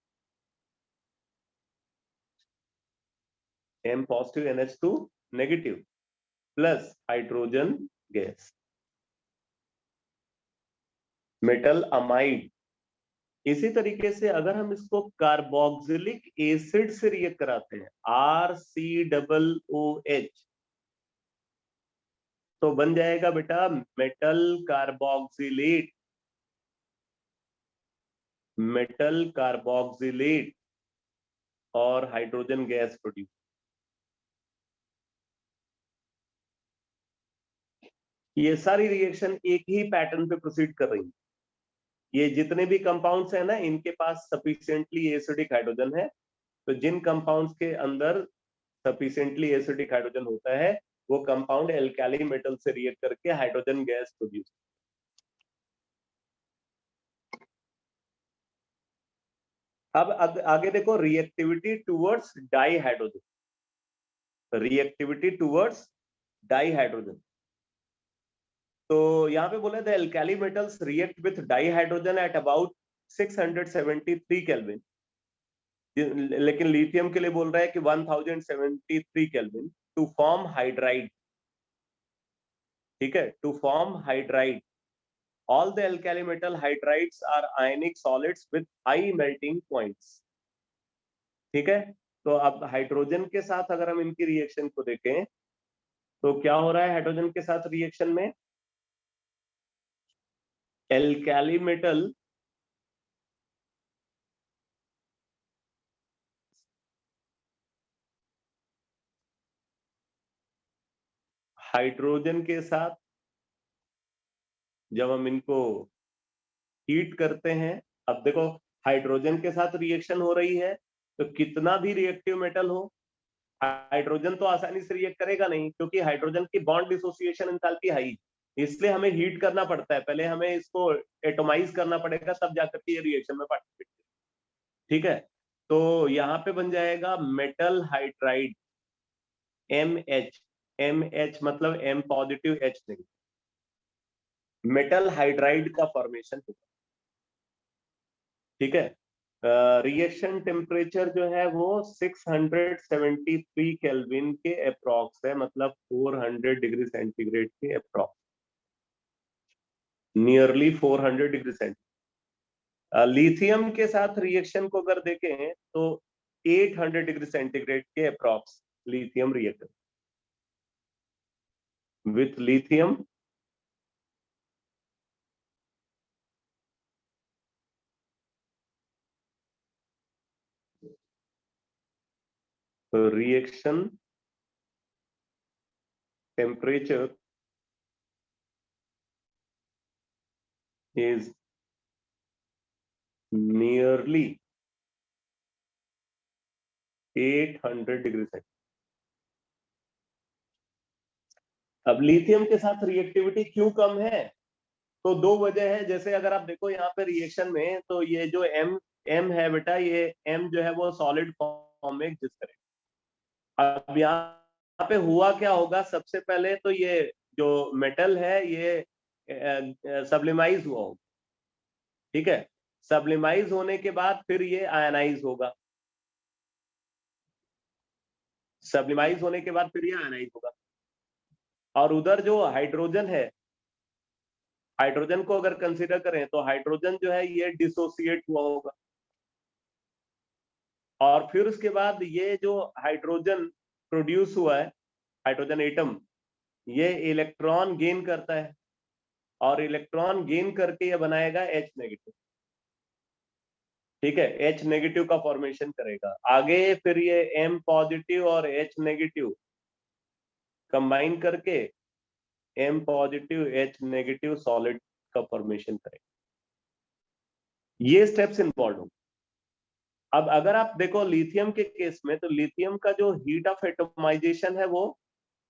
B: M positive NH2 negative plus hydrogen gas, metal amide. इसी तरीके से अगर हम इसको कार्बोक्सिलिक एसिड से रिएक्ट कराते हैं RCOOH, तो बन जाएगा बेटा मेटल कार्बोक्सिलेट, मेटल कार्बोक्सिलेट और हाइड्रोजन गैस प्रोड्यूस। ये सारी रिएक्शन एक ही पैटर्न पे प्रोसीड कर रही है। ये जितने भी कंपाउंड्स हैं ना, इनके पास सफिशिएंटली एसिडिक हाइड्रोजन है। तो जिन कंपाउंड्स के अंदर सफिशिएंटली एसिडिक हाइड्रोजन होता है वो कंपाउंड एल्काली मेटल से रिएक्ट करके हाइड्रोजन गैस प्रोड्यूस। अब आगे देखो reactivity towards di hydrogen, reactivity towards di hydrogen. तो यहाँ पे बोले the alkali metals react with di hydrogen at about 673 kelvin, लेकिन लिथियम के लिए बोल रहा है कि 1073 केल्विन टू फॉर्म हाइड्राइड। ठीक है, to form hydride. All the alkali metal hydrides are ionic solids with high melting points. ठीक है, तो अब हाइड्रोजन के साथ अगर हम इनकी रिएक्शन को देखें तो क्या हो रहा है हाइड्रोजन के साथ रिएक्शन में, एल्काली मेटल हाइड्रोजन के साथ जब हम इनको हीट करते हैं, अब देखो हाइड्रोजन के साथ रिएक्शन हो रही है तो कितना भी रिएक्टिव मेटल हो हाइड्रोजन तो आसानी से रिएक्ट करेगा नहीं, क्योंकि हाइड्रोजन की बॉन्ड डिसोसिएशन एंथैल्पी हाई, इसलिए हमें हीट करना पड़ता है। पहले हमें इसको एटोमाइज करना पड़ेगा तब जाकर के ये रिएक्शन में पार्टिसिपेट। ठीक है, तो यहाँ पे बन जाएगा मेटल हाइड्राइड MH, MH मतलब M positive H negative, metal hydride का फॉर्मेशन होगा। ठीक है, रिएक्शन टेम्परेचर जो है वो 673 केल्विन के अप्रॉक्स है, मतलब 400 डिग्री सेंटीग्रेड के approx, nearly 400 degree centigrade. Lithium के साथ रिएक्शन को अगर देखें तो 800 डिग्री सेंटीग्रेड के approx lithium reactor with lithium reaction temperature is nearly 800 degree centigrade. अब लिथियम के साथ रिएक्टिविटी क्यों कम है, तो दो वजह है। जैसे अगर आप देखो यहाँ पे रिएक्शन में, तो ये जो M है बेटा, ये M जो है वो सॉलिड फॉर्म में एग्जिस्ट करेगा। अब यहाँ पे हुआ क्या होगा, सबसे पहले तो ये जो मेटल है ये सब्लिमाइज हुआ होगा। ठीक है, सब्लिमाइज होने के बाद फिर ये आयनाइज होगा, सब्लिमाइज होने के बाद फिर ये आयनाइज होगा। और उधर जो हाइड्रोजन है, हाइड्रोजन को अगर कंसीडर करें तो हाइड्रोजन जो है ये डिसोसिएट हुआ होगा, और फिर उसके बाद ये जो हाइड्रोजन प्रोड्यूस हुआ है, हाइड्रोजन एटम, ये इलेक्ट्रॉन गेन करता है और इलेक्ट्रॉन गेन करके ये बनाएगा H नेगेटिव। ठीक है, H नेगेटिव का फॉर्मेशन करेगा। आगे फिर ये M पॉजिटिव और H नेगेटिव कंबाइन करके M positive H negative solid का फॉर्मेशन करेगा। ये स्टेप्स इन्वॉल्व होंगे। अब अगर आप देखो लिथियम के केस में, तो लिथियम का जो हीट ऑफ एटोमाइजेशन है वो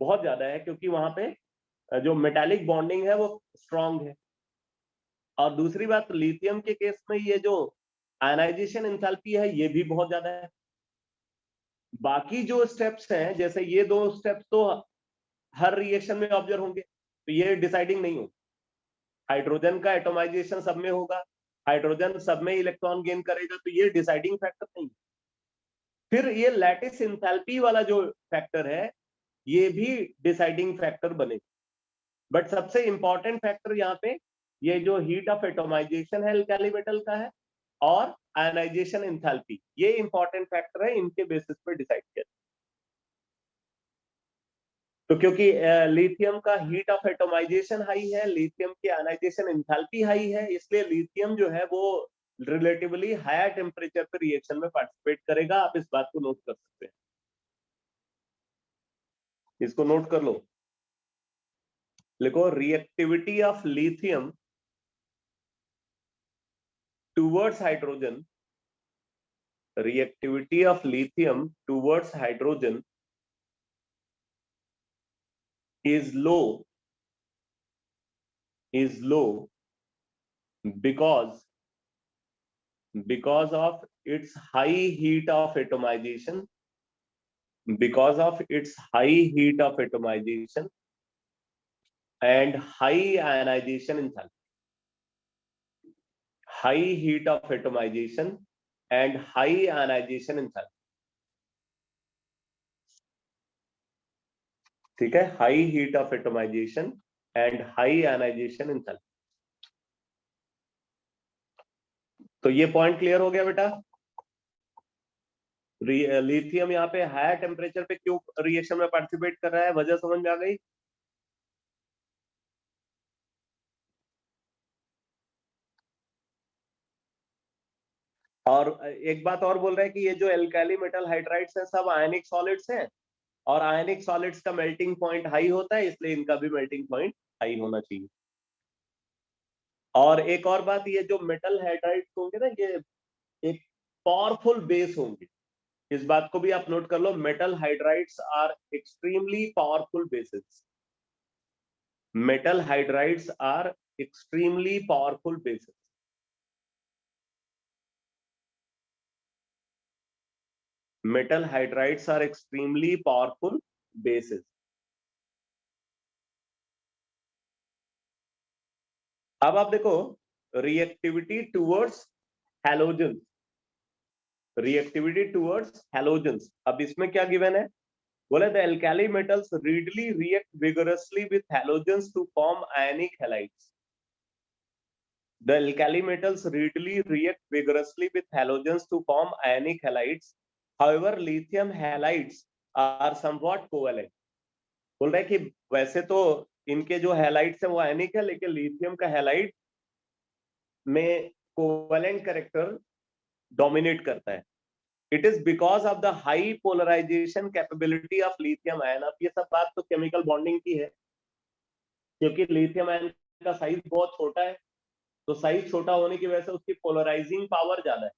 B: बहुत ज्यादा है, क्योंकि वहां पे जो मेटालिक बॉन्डिंग है वो स्ट्रांग है। और दूसरी बात, लिथियम के केस में ये जो आयनाइजेशन एंथैल्पी है ये भी बहुत ज्यादा है। बाकी जो स्टेप्स हैं, जैसे ये 2 स्टेप्स तो हर रिएक्शन में ऑब्जर्व होंगे, तो ये डिसाइडिंग नहीं हो। हाइड्रोजन का एटोमाइजेशन सब में होगा, हाइड्रोजन सब में इलेक्ट्रॉन गेन करेगा, तो ये डिसाइडिंग फैक्टर नहीं। फिर ये लैटिस एंथैल्पी वाला जो फैक्टर है ये भी डिसाइडिंग फैक्टर बनेगा। बट सबसे इंपॉर्टेंट फैक्टर यहाँ पे ये जो हीट ऑफ एटोमाइजेशन है एल्काली मेटल का है, और आयनाइजेशन एंथैल्पी, ये इंपॉर्टेंट फैक्टर है, इनके बेसिस पे डिसाइड किया। तो क्योंकि लिथियम का हीट ऑफ एटोमाइजेशन हाई है, लिथियम की आयनाइजेशन एंथैल्पी हाई है, इसलिए लिथियम जो है वो रिलेटिवली हायर टेम्परेचर पे रिएक्शन में पार्टिसिपेट करेगा। आप इस बात को नोट कर सकते हैं, इसको नोट कर लो। लिखो reactivity of lithium towards hydrogen, reactivity of lithium towards hydrogen is low because of its high heat of atomization, and high ionization enthalpy, high heat of atomization and high ionization enthalpy। ठीक है, high heat of atomization and high ionization enthalpy. तो ये point clear हो गया बेटा। Lithium यहाँ पे higher temperature पे क्यों रिएक्शन में पार्टिसिपेट कर रहा है, वजह समझ में आ गई। और एक बात और बोल रहे हैं कि ये जो एल्काली मेटल हाइड्राइड्स हैं सब आयनिक सॉलिड्स हैं, और आयनिक सॉलिड्स का मेल्टिंग पॉइंट हाई होता है, इसलिए इनका भी मेल्टिंग पॉइंट हाई होना चाहिए। और एक और बात, ये जो मेटल हाइड्राइड्स होंगे ना, ये एक पावरफुल बेस होंगे, इस बात को भी आप नोट कर लो। Metal hydrides are extremely powerful bases, metal hydrides are extremely powerful bases. Metal hydrides are extremely powerful bases. अब आप देखो reactivity towards halogens, reactivity towards halogens. अब इसमें क्या गिवन है, बोले the alkali metals readily react vigorously with halogens to form ionic halides. The alkali metals readily react vigorously with halogens to form ionic halides. However, lithium halides are somewhat covalent. बोल रहे हैं कि वैसे तो इनके जो हैलाइड्स है वो आयनिक है, लेकिन लिथियम का हैलाइड में कोवेलेंट कैरेक्टर डोमिनेट करता है। It is because of the high polarization capability of lithium ion. अब ये सब बात तो केमिकल बॉन्डिंग की है, क्योंकि लिथियम आयन का साइज बहुत छोटा है, तो साइज छोटा होने की वजह से उसकी पोलराइजिंग पावर ज्यादा है।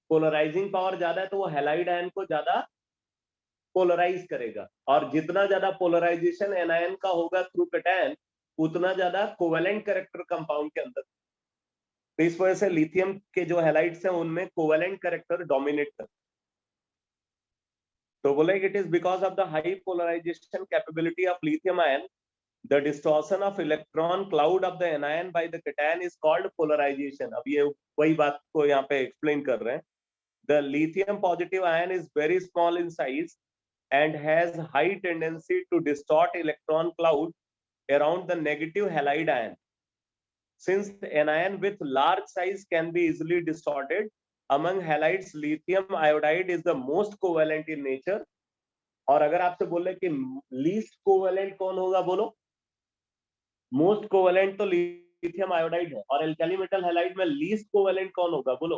B: पोलराइजिंग पावर ज्यादा है तो वो हैलाइड आयन को ज्यादा पोलराइज करेगा, और जितना ज्यादा पोलराइजेशन एनायन का होगा थ्रू कैटायन, उतना ज्यादा कोवेलेंट कैरेक्टर कंपाउंड के अंदर। तो इस वजह से लिथियम के जो हैलाइड्स हैं उनमें कोवेलेंट कैरेक्टर डोमिनेट करता है। तो बोले it is because of the high polarization capability of lithium ion, the distortion of electron cloud of the anion by the cation is called polarization। अब ये वही बात को यहाँ पे एक्सप्लेन कर रहे हैं। The lithium positive ion is very small in size and has high tendency to distort electron cloud around the negative halide ion. Since the anion with large size can be easily distorted, among halides lithium iodide is the most covalent in nature। और अगर आपसे बोले कि least covalent कौन होगा, बोलो। Most covalent तो lithium iodide है, और एल्काली मेटल हैलाइड में लीस्ट कोवेलेंट कौन होगा, बोलो।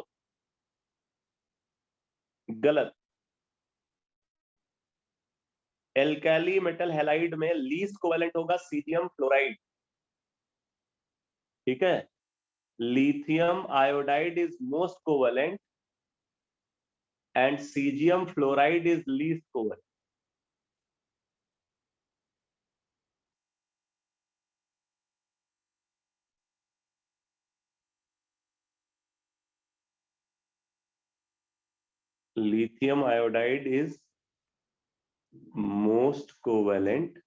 B: गलत। एल्काली मेटल हैलाइड में लीस्ट कोवेलेंट होगा सीजियम फ्लोराइड। ठीक है, lithium iodide is most covalent and caesium fluoride is least covalent. lithium iodide is most covalent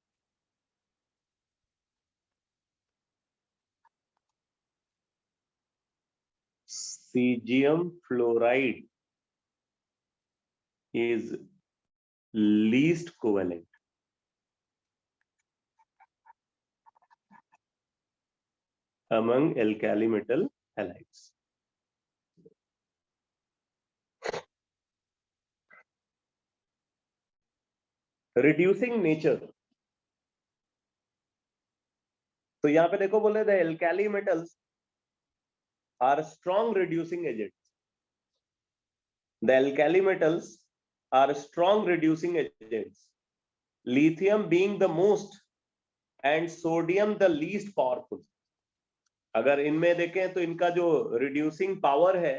B: cesium fluoride is least covalent. Among alkali metal halides. Reducing nature. तो यहां पे देखो बोले the alkali metals are strong reducing agents. The alkali metals are strong reducing agents. Lithium being the most and sodium the least powerful. अगर इनमें देखें तो इनका जो रिड्यूसिंग पावर है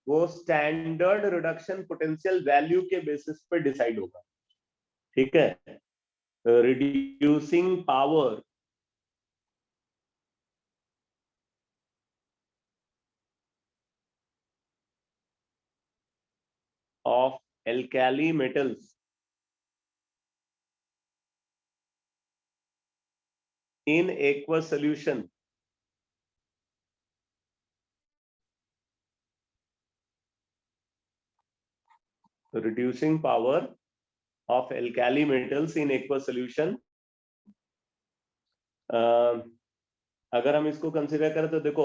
B: वो स्टैंडर्ड रिडक्शन पोटेंशियल वैल्यू के बेसिस पे डिसाइड होगा. ठीक है. Reducing power of alkali metals in aqueous solution reducing power of alkali metals in aqueous solution. अगर हम इसको कंसिडर करें तो देखो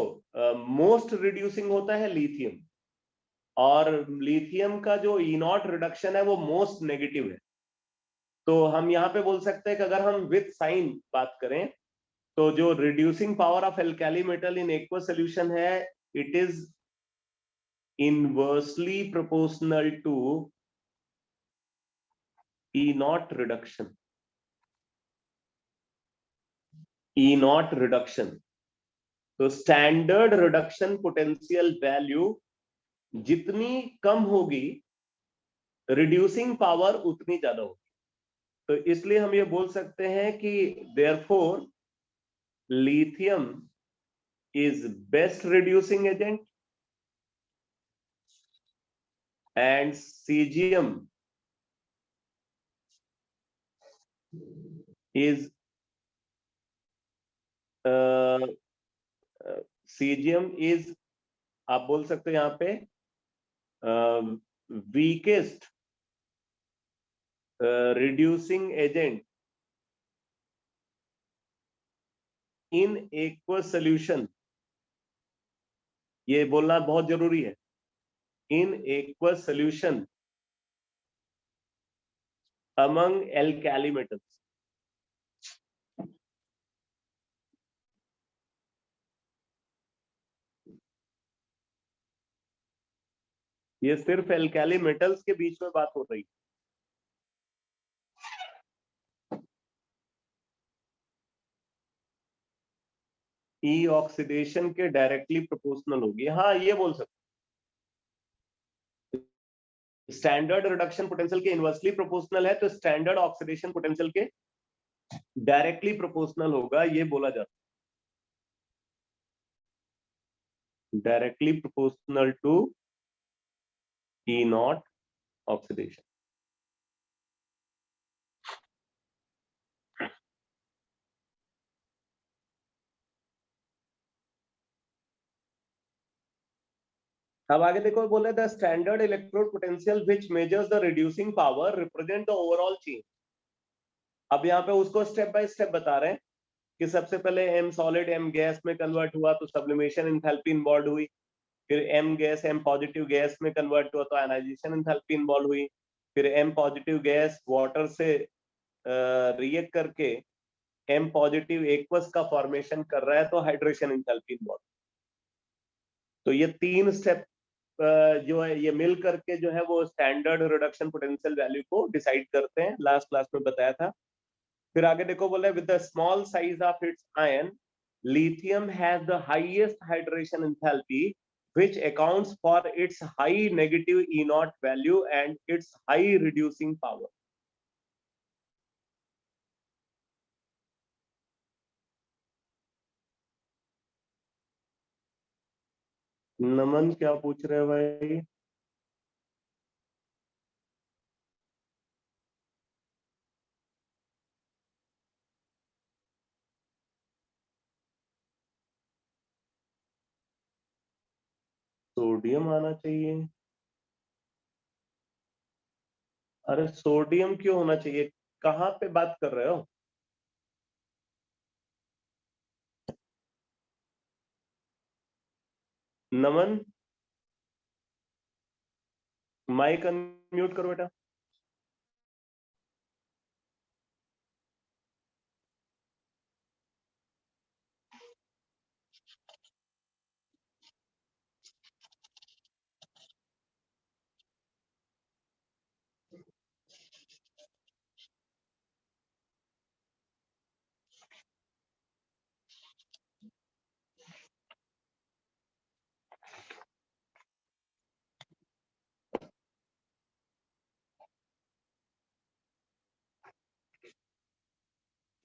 B: मोस्ट रिड्यूसिंग होता है लिथियम और लिथियम का जो E0 रिडक्शन है वो मोस्ट नेगेटिव है. तो हम यहाँ पे बोल सकते हैं कि अगर हम विथ साइन बात करें तो जो reducing power of alkali metal in aqueous solution है it is inversely proportional to E0 reduction. E0 reduction. तो स्टैंडर्ड रिडक्शन पोटेंशियल वैल्यू जितनी कम होगी रिड्यूसिंग पावर उतनी ज्यादा होगी. तो इसलिए हम ये बोल सकते हैं कि therefore lithium is best reducing agent and cesium is cesium is आप बोल सकते हो यहाँ पे weakest reducing agent in aqueous solution. ये बोलना बहुत जरूरी है. In aqueous solution among alkali metals. ये सिर्फ एल्काली मेटल्स के बीच में बात हो रही है. ई ऑक्सीडेशन के डायरेक्टली प्रोपोर्शनल होगी. हाँ ये बोल सकते. स्टैंडर्ड रिडक्शन पोटेंशियल के इनवर्सली प्रोपोर्शनल है तो स्टैंडर्ड ऑक्सीडेशन पोटेंशियल के डायरेक्टली प्रोपोर्शनल होगा ये बोला जाता है. Directly proportional to E0 oxidation. अब आगे देखो बोले the standard electrode potential which measures the reducing power represent the overall change. अब यहाँ पे उसको स्टेप बाय स्टेप बता रहे हैं कि सबसे पहले M सॉलिड M गैस में कन्वर्ट हुआ तो सब्लिमेशन एंथैल्पी इन्वॉल्व हुई. फिर M gas M positive gas में कन्वर्ट हुआ तो आयनाइजेशन एंथैल्पी इन्वॉल्व हुई. फिर M पॉजिटिव गैस वाटर से रिएक्ट करके M पॉजिटिव एक्वस का फॉर्मेशन कर रहा है तो हाइड्रेशन एंथैल्पी इन्वॉल्व. तो ये तीन स्टेप जो है ये मिल करके जो है वो स्टैंडर्ड रिडक्शन पोटेंशियल वैल्यू को डिसाइड करते हैं. लास्ट क्लास में बताया था. फिर आगे देखो बोले with the small size of its ion lithium has the highest hydration enthalpy which accounts for its high negative E0 value and its high reducing power. नमन क्या पूछ रहे हैं भाई? सोडियम आना चाहिए। अरे सोडियम क्यों होना चाहिए? कहाँ पे बात कर रहे हो? नमन, माइक अनम्यूट करो बेटा।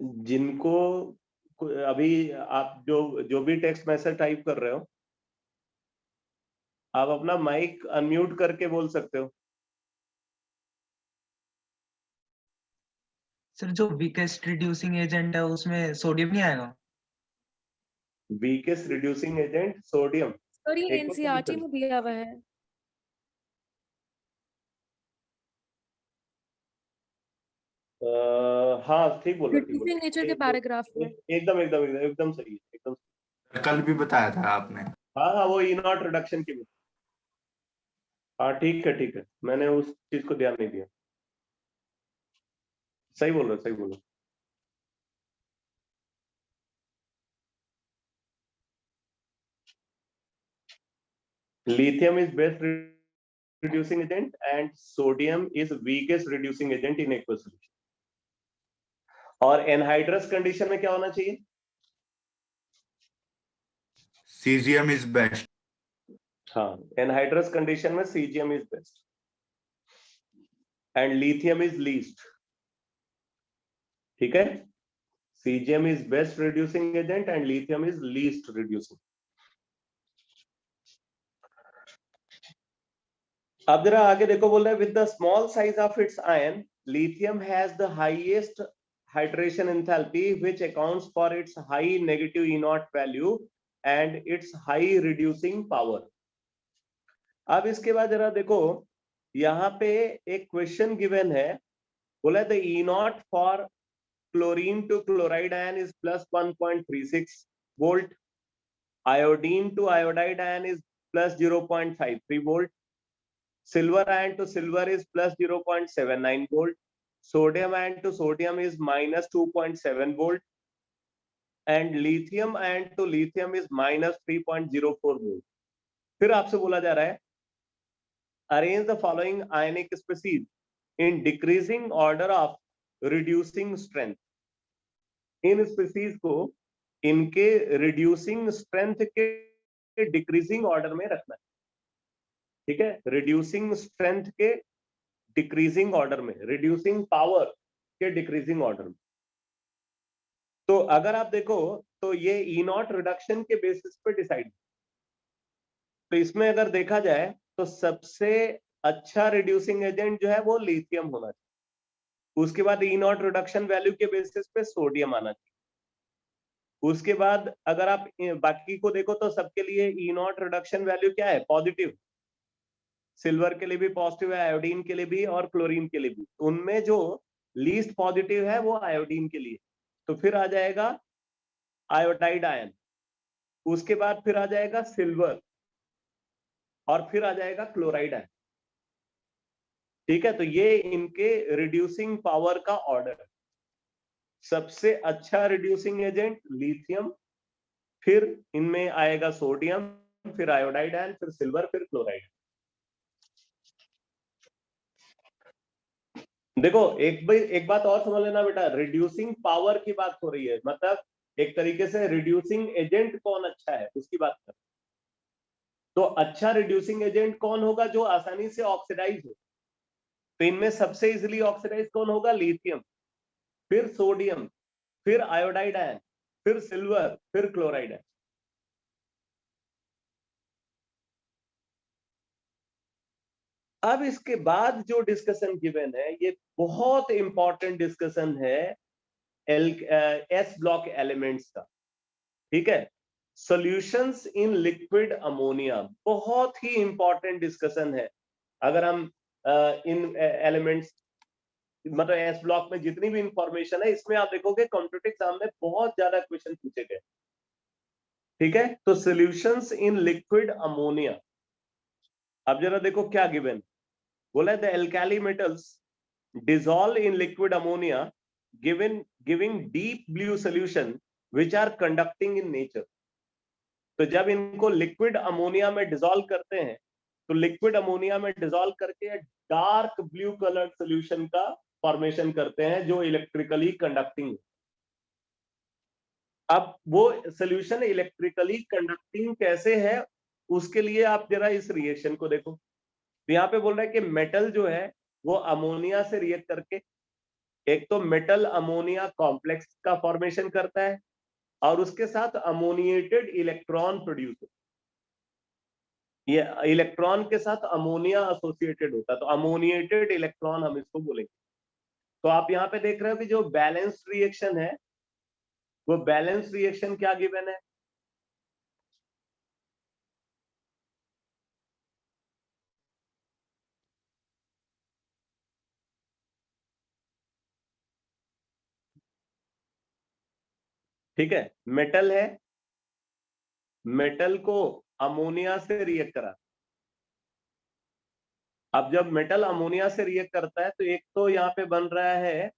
B: जिनको अभी आप जो भी टेक्स्ट मैसेज टाइप कर रहे हो, आप अपना माइक अनम्यूट करके बोल सकते हो।
C: सर जो वीकेस्ट रिड्यूसिंग एजेंट है उसमें सोडियम नहीं आएगा?
B: Weakest reducing agent sodium.
D: Sir ये
B: एक
D: एनसीईआरटी में दिया हुआ है।
B: हाँ ठीक बोल रहे, ठीक बोल
D: रिड्यूसिंग नेचर के
B: रहे।
D: पैराग्राफ में।
B: एकदम एकदम एकदम एकदम सही है, एकदम सही।
E: कल भी बताया था आपने।
B: हाँ हाँ, वो इनॉट रिडक्शन की। हाँ ठीक है ठीक है, मैंने उस चीज को ध्यान नहीं दिया। सही बोल रहे, सही बोल रहे। Lithium is best reducing agent and sodium is weakest reducing agent in aqueous solution. और एनहाइड्रस कंडीशन में क्या होना चाहिए?
E: Caesium is best.
B: हाँ, एनहाइड्रस कंडीशन में caesium is best and lithium is least. ठीक है, caesium is best reducing agent and lithium is least reducing. अब जरा आगे देखो, बोल रहा है with the small size of its ion lithium has the highest hydration enthalpy which accounts for its high negative E0 value and it's high reducing power. अब इसके बाद जरा देखो, यहाँ पे एक क्वेश्चन गिवन है, बोला the E0 for chlorine to chloride ion is plus 1.36 volt, iodine to iodide ion is plus 0.53 volt, silver ion to silver is plus 0.79 volt, sodium ion to sodium is minus 2.7 volt, and lithium ion to lithium is minus 3.04 volt. फिर आपसे बोला जा रहा है arrange the following ionic species in decreasing order of reducing strength. In species को इनके reducing strength के decreasing order में रखना है। ठीक है, रिड्यूसिंग स्ट्रेंथ के डिक्रीजिंग ऑर्डर में, रिड्यूसिंग पावर के डिक्रीजिंग ऑर्डर में। तो अगर आप देखो तो ये E0 रिडक्शन के बेसिस पे डिसाइड। तो इसमें अगर देखा जाए तो सबसे अच्छा रिड्यूसिंग एजेंट जो है वो लिथियम होना चाहिए। उसके बाद E0 रिडक्शन वैल्यू के बेसिस पे सोडियम आना चाहिए। उसके बाद अगर आप बाकी को देखो तो सबके लिए E0 रिडक्शन वैल्यू क्या है? पॉजिटिव। सिल्वर के लिए भी पॉजिटिव है, आयोडीन के लिए भी और क्लोरीन के लिए भी। उनमें जो लीस्ट पॉजिटिव है वो आयोडीन के लिए। तो फिर आ जाएगा आयोडाइड आयन, उसके बाद फिर आ जाएगा सिल्वर और फिर आ जाएगा क्लोराइड आयन। ठीक है, तो ये इनके रिड्यूसिंग पावर का ऑर्डर है। सबसे अच्छा रिड्यूसिंग एजेंट लिथियम, फिर इनमें आएगा सोडियम, फिर आयोडाइड आयन, फिर सिल्वर, फिर क्लोराइड। देखो एक बात और समझ लेना बेटा, रिड्यूसिंग पावर की बात हो रही है, मतलब एक तरीके से रिड्यूसिंग एजेंट कौन अच्छा है उसकी बात कर। तो अच्छा रिड्यूसिंग एजेंट कौन होगा? जो आसानी से ऑक्सीडाइज हो। तो इनमें सबसे इजीली ऑक्सीडाइज कौन होगा? लिथियम, फिर सोडियम, फिर आयोडाइड आयन, फिर सिल्वर, फिर क्लोराइड आयन। अब इसके बाद जो डिस्कशन गिवन है ये बहुत इंपॉर्टेंट डिस्कशन है एस ब्लॉक एलिमेंट्स का। ठीक है, सॉल्यूशंस इन लिक्विड अमोनिया, बहुत ही इंपॉर्टेंट डिस्कशन है। अगर हम इन एलिमेंट्स मतलब एस ब्लॉक में जितनी भी इंफॉर्मेशन है, इसमें आप देखोगे कॉम्पिटिटिव एग्जाम में बहुत ज्यादा क्वेश्चन पूछे गए। ठीक है, तो सॉल्यूशंस इन लिक्विड अमोनिया, अब जरा देखो क्या गिवन बोला है, the alkali metals dissolve in liquid ammonia giving deep blue solution which are conducting in nature। तो जब इनको लिक्विड अमोनिया में डिसॉल्व करते हैं, तो लिक्विड अमोनिया में डिसॉल्व करके डार्क ब्लू कलर्ड सॉल्यूशन का फॉर्मेशन करते हैं जो इलेक्ट्रिकली कंडक्टिंग। अब वो सॉल्यूशन इलेक्ट्रिकली कंडक्टिंग कैसे है, उसके लिए आप जरा इस रिएक्शन को देखो। तो यहाँ पे बोल रहा है कि मेटल जो है वो अमोनिया से रिएक्ट करके एक तो मेटल अमोनिया कॉम्प्लेक्स का फॉर्मेशन करता है और उसके साथ अमोनिएटेड इलेक्ट्रॉन प्रोड्यूस होता है। ये इलेक्ट्रॉन के साथ अमोनिया एसोसिएटेड होता है, तो अमोनिएटेड इलेक्ट्रॉन हम इसको बोलेंगे। तो आप यहाँ पे देख रहे हो कि जो बैलेंस रिएक्शन है, वो बैलेंस रिएक्शन क्या गिवन है, ठीक है, मेटल है, मेटल को अमोनिया से रिएक्ट करा। अब जब मेटल अमोनिया से रिएक्ट करता है तो एक तो यहाँ पे बन रहा है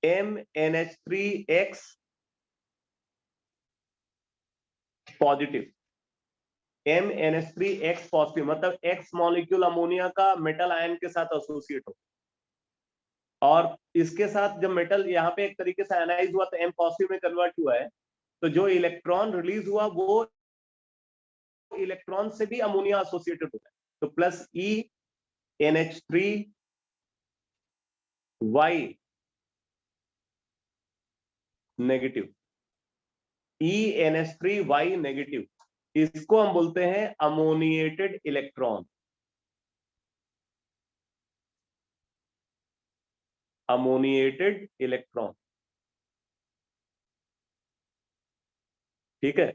B: MnH3X पॉजिटिव, MnH3X पॉजिटिव मतलब X मॉलिक्यूल अमोनिया का मेटल आयन के साथ एसोसिएट हो, और इसके साथ जब मेटल यहाँ पे एक तरीके से आयनाइज हुआ तो M पॉजिटिव में कन्वर्ट हुआ है, तो जो इलेक्ट्रॉन रिलीज हुआ वो इलेक्ट्रॉन से भी अमोनिया एसोसिएटेड होता है, तो plus ENH3Y negative, ENH3Y negative, इसको हम बोलते हैं अमोनिएटेड इलेक्ट्रॉन। अमोनिएटेड इलेक्ट्रॉन, ठीक है।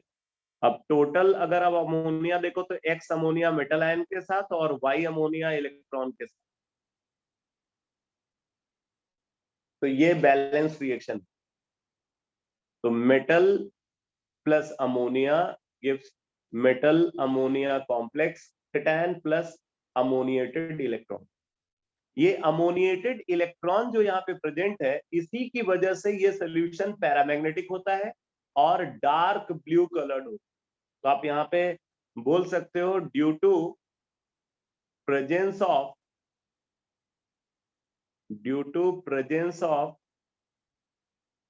B: अब टोटल अगर आप अमोनिया देखो तो X अमोनिया मेटल आयन के साथ और Y अमोनिया इलेक्ट्रॉन के साथ, तो ये बैलेंस रिएक्शन। तो metal plus ammonia gives metal ammonia complex cation plus ammoniated electron. ये अमोनिएटेड इलेक्ट्रॉन जो यहाँ पे प्रेजेंट है, इसी की वजह से ये सॉल्यूशन पैरामैग्नेटिक होता है और डार्क ब्लू कलर्ड होता है। तो आप यहाँ पे बोल सकते हो due to presence of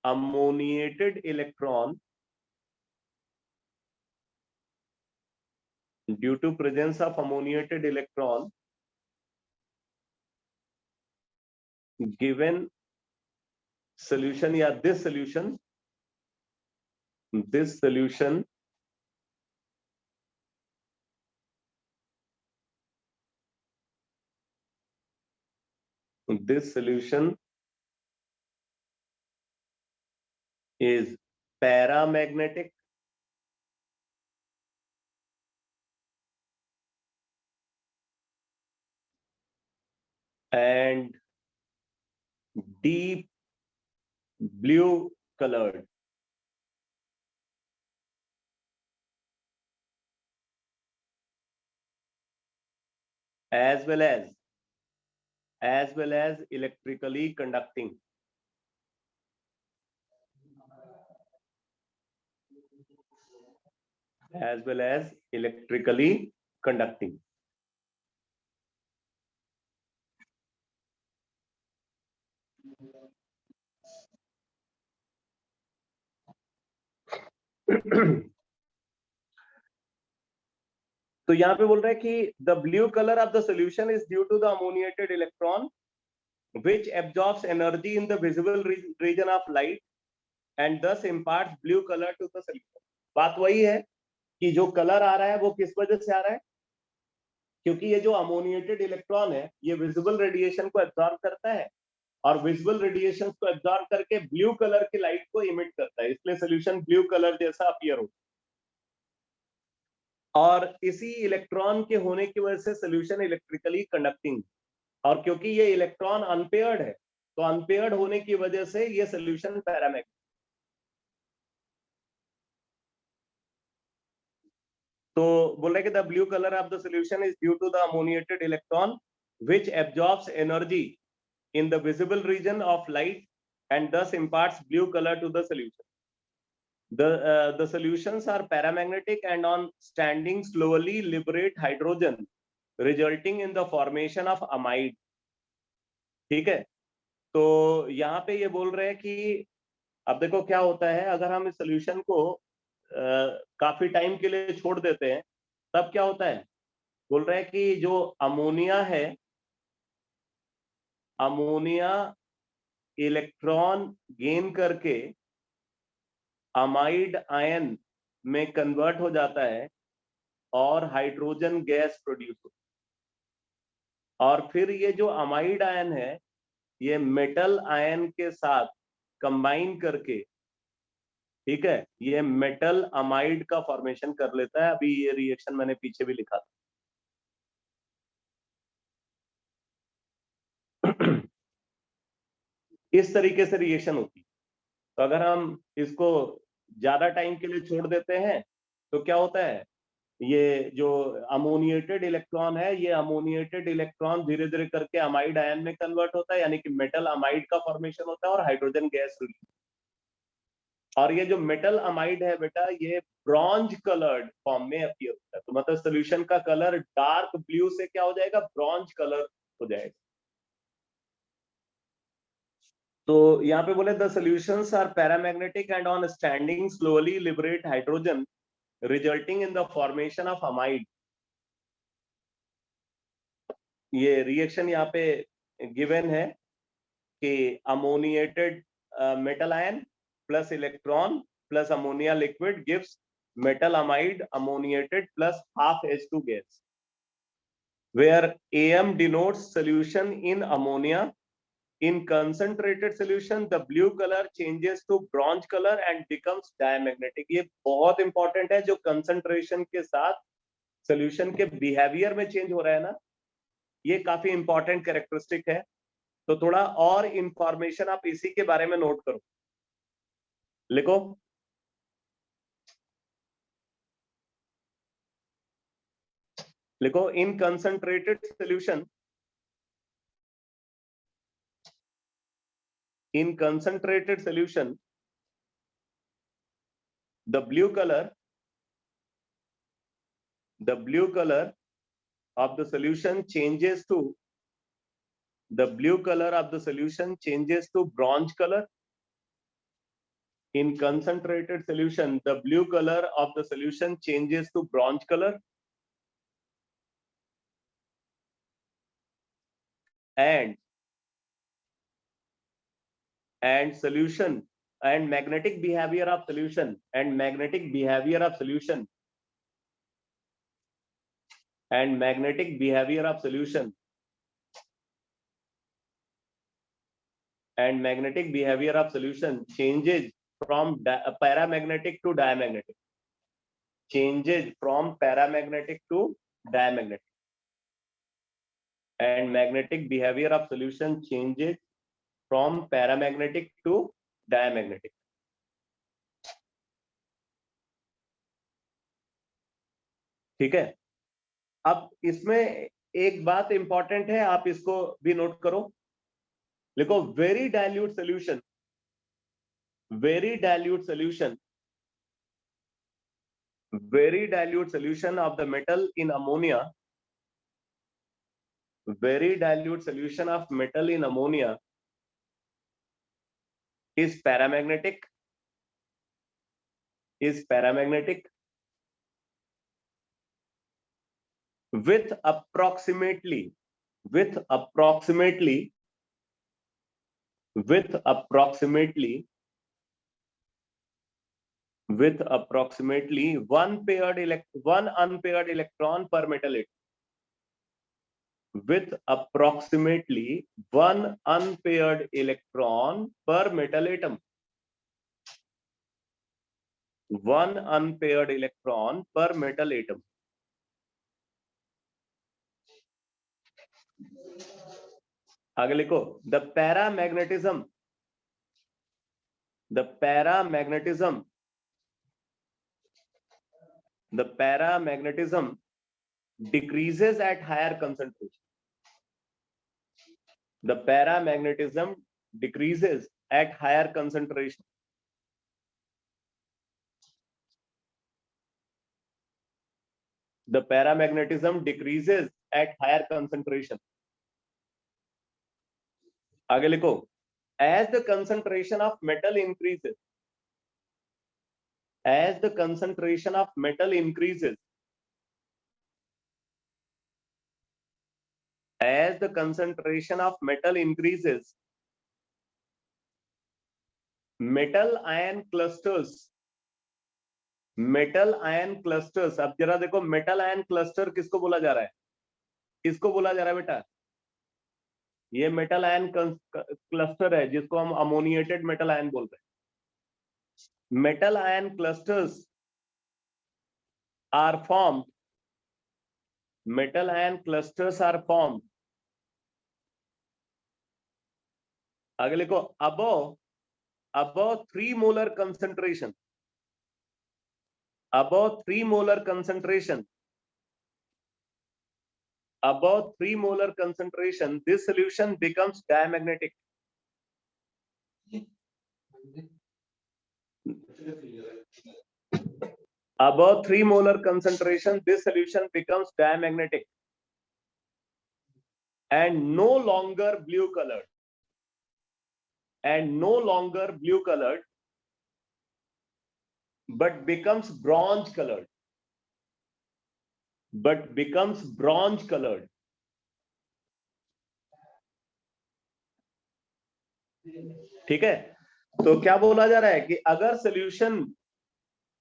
B: ammoniated electron, due to presence of ammoniated electron given solution या this solution is paramagnetic and deep blue colored, as well as electrically conducting. As well as electrically conducting. तो यहाँ पे बोल रहा है कि the blue color of the solution is due to the ammoniated electron which absorbs energy in the visible region of light and thus imparts blue color to the solution। बात वही है कि जो कलर आ रहा है वो किस वजह से आ रहा है, क्योंकि ये जो अमोनिएटेड इलेक्ट्रॉन है ये विजिबल रेडिएशन को एब्जॉर्ब करता है और विजिबल रेडिएशन को एब्जॉर्ब करके ब्लू कलर की लाइट को इमिट करता है, इसलिए सोल्यूशन ब्लू कलर जैसा अपीयर होता है। और इसी इलेक्ट्रॉन के होने की वजह से सोल्यूशन इलेक्ट्रिकली कंडक्टिंग, और क्योंकि ये इलेक्ट्रॉन अनपेयर्ड है तो अनपेयर्ड होने की वजह से ये सोल्यूशन पैरामैग्नेटिक। तो बोल रहे कि the blue colour of the solution is due to the ammoniated electron which absorbs energy in the visible region of light and thus imparts blue color to the solution. The solutions are paramagnetic and on standing slowly liberate hydrogen, resulting in the formation of amide. ठीक है, तो यहाँ पे ये बोल रहे हैं कि अब देखो क्या होता है, अगर हम इस सोल्यूशन को काफी टाइम के लिए छोड़ देते हैं तब क्या होता है, बोल रहे हैं कि जो अमोनिया है, अमोनिया इलेक्ट्रॉन गेन करके अमाइड आयन में कन्वर्ट हो जाता है और हाइड्रोजन गैस प्रोड्यूस होता है। और फिर ये जो अमाइड आयन है ये मेटल आयन के साथ कंबाइन करके, ठीक है, ये मेटल अमाइड का फॉर्मेशन कर लेता है। अभी ये रिएक्शन मैंने पीछे भी लिखा था। इस तरीके से रिएक्शन होती है। तो अगर हम इसको ज्यादा टाइम के लिए छोड़ देते हैं तो क्या होता है, ये जो अमोनिएटेड इलेक्ट्रॉन है, ये अमोनिएटेड इलेक्ट्रॉन धीरे धीरे करके अमाइड आयन में कन्वर्ट होता है, यानी कि मेटल अमाइड का फॉर्मेशन होता है और हाइड्रोजन गैस रिलीज। और ये जो मेटल अमाइड है बेटा, ये ब्रॉन्ज कलर्ड फॉर्म में अपीयर होता है। तो मतलब सोल्यूशन का कलर डार्क ब्लू से क्या हो जाएगा, ब्रॉन्ज कलर हो जाएगा। तो यहाँ पे बोले the solutions are paramagnetic and on standing slowly liberate hydrogen resulting in the formation of amide. ये रिएक्शन यहाँ पे गिवन है कि ammoniated metal ion plus electron plus ammonia liquid gives metal amide ammoniated plus half H2 gas, where AM denotes solution in ammonia. In concentrated solution, the blue color changes to bronze color and becomes diamagnetic. ये बहुत important है, जो concentration के साथ solution के behaviour में change हो रहा है ना, ये काफी इंपॉर्टेंट कैरेक्टरिस्टिक है। तो थोड़ा और इंफॉर्मेशन आप इसी के बारे में नोट करो, लिखो। लिखो, in concentrated solution, in concentrated solution the blue color of the solution changes to bronze color. In concentrated solution the blue color of the solution changes to bronze color, and solution and magnetic behavior of solution and magnetic behavior of solution and magnetic behavior of solution and magnetic behavior of solution changes from paramagnetic to diamagnetic, changes from paramagnetic to diamagnetic, and magnetic behavior of solution changes from paramagnetic to diamagnetic. ठीक है, अब इसमें एक बात important है, आप इसको भी नोट करो। लिखो, very dilute solution of the metal in ammonia, very dilute solution of metal in ammonia is paramagnetic with approximately 1 unpaired electron per metal atom. with approximately one unpaired electron per metal atom. One unpaired electron per metal atom. आगे लिखो, the paramagnetism decreases at higher concentration. The paramagnetism decreases at higher concentration. The paramagnetism decreases at higher concentration. आगे लिखो, as the concentration of metal increases, as the concentration of metal increases, as the concentration of metal increases, metal ion clusters, अब जरा देखो, metal ion cluster किसको बोला जा रहा है? किसको बोला जा रहा है बेटा? ये मेटल आयन क्लस्टर है जिसको हम अमोनिएटेड मेटल आयन बोलते हैं. Metal ion clusters are formed, metal ion clusters are formed. आगे लिखो, above 3 molar concentration, above 3 molar concentration, above 3 molar concentration, this solution becomes diamagnetic. Above 3 molar concentration, this solution becomes diamagnetic and no longer blue colored. And no longer blue colored, but becomes bronze colored. But becomes bronze colored. ठीक है, तो क्या बोला जा रहा है कि अगर सोल्यूशन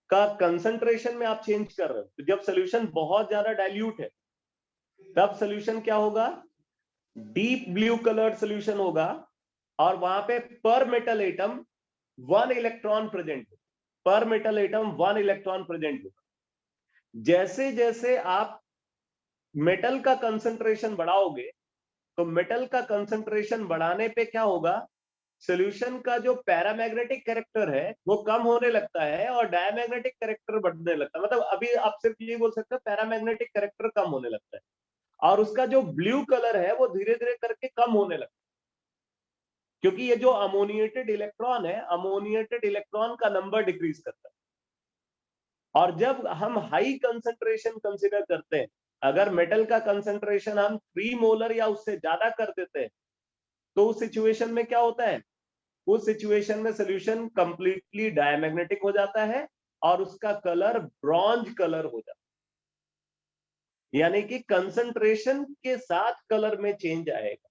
B: का कंसंट्रेशन में आप चेंज कर रहे हो, तो जब सोल्यूशन बहुत ज्यादा डाइल्यूट है तब सोल्यूशन क्या होगा? डीप ब्लू कलर्ड सोल्यूशन होगा और वहां पे पर मेटल एटम 1 इलेक्ट्रॉन प्रेजेंट, पर मेटल एटम 1 इलेक्ट्रॉन प्रेजेंट होगा। जैसे जैसे आप मेटल का कंसंट्रेशन बढ़ाओगे तो मेटल का कंसंट्रेशन बढ़ाने पे क्या होगा, सॉल्यूशन का जो पैरामैग्नेटिक कैरेक्टर है वो कम होने लगता है और डायमैग्नेटिक कैरेक्टर बढ़ने लगता है। मतलब अभी आप सिर्फ ये बोल सकते हो पैरामैग्नेटिक कैरेक्टर कम होने लगता है और उसका जो ब्लू कलर है वो धीरे धीरे करके कम होने लगता है, क्योंकि ये जो अमोनिएटेड इलेक्ट्रॉन है, अमोनिएटेड इलेक्ट्रॉन का नंबर डिक्रीज करता है। और जब हम हाई कंसंट्रेशन कंसीडर करते हैं, अगर मेटल का कंसंट्रेशन हम 3 मोलर या उससे ज्यादा कर देते हैं तो उस सिचुएशन में क्या होता है, उस सिचुएशन में सॉल्यूशन कंप्लीटली डायमैग्नेटिक हो जाता है और उसका कलर ब्रॉन्ज कलर हो जाता है, यानी कि कंसंट्रेशन के साथ कलर में चेंज आएगा।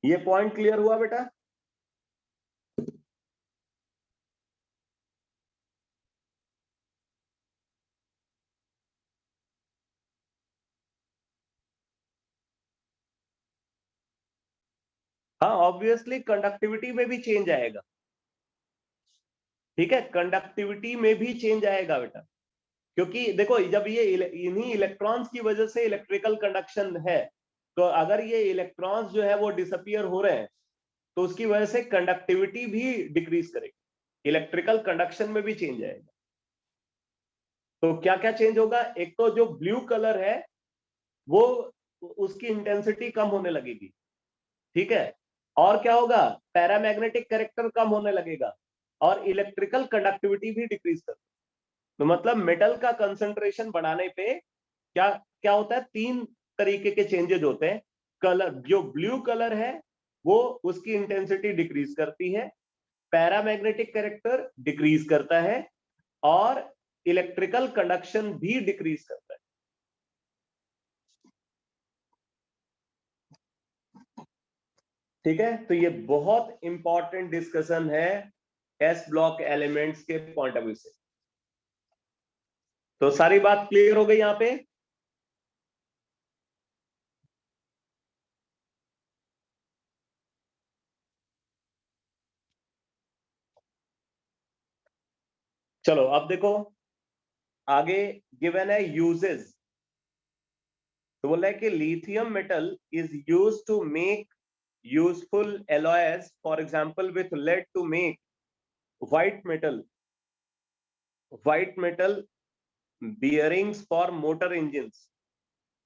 B: ये पॉइंट क्लियर हुआ बेटा? हाँ, ऑब्वियसली कंडक्टिविटी में भी चेंज आएगा। ठीक है, कंडक्टिविटी में भी चेंज आएगा बेटा, क्योंकि देखो जब ये इन्हीं इलेक्ट्रॉन्स की वजह से इलेक्ट्रिकल कंडक्शन है, तो अगर ये इलेक्ट्रॉन्स जो है वो डिसअपियर हो रहे हैं तो उसकी वजह से कंडक्टिविटी भी डिक्रीज करेगी, इलेक्ट्रिकल कंडक्शन में भी चेंज आएगा। तो क्या क्या चेंज होगा, एक तो जो ब्लू कलर है वो उसकी इंटेंसिटी कम होने लगेगी, ठीक है, और क्या होगा, पैरामैग्नेटिक कैरेक्टर कम होने लगेगा और इलेक्ट्रिकल कंडक्टिविटी भी डिक्रीज कर। तो मतलब मेटल का कंसंट्रेशन बढ़ाने पे क्या क्या होता है, 3 तरीके के चेंजेस होते हैं। कलर, जो ब्लू कलर है वो उसकी इंटेंसिटी डिक्रीज करती है, पैरामैग्नेटिक कैरेक्टर डिक्रीज करता है और इलेक्ट्रिकल कंडक्शन भी डिक्रीज करता है। ठीक है, तो ये बहुत इंपॉर्टेंट डिस्कशन है एस ब्लॉक एलिमेंट्स के पॉइंट ऑफ व्यू से। तो सारी बात क्लियर हो गई यहां पे? चलो अब देखो आगे गिवन है यूजेस। तो बोला है कि lithium metal is use to make useful alloys, for example with lead to make white metal bearings for motor engines,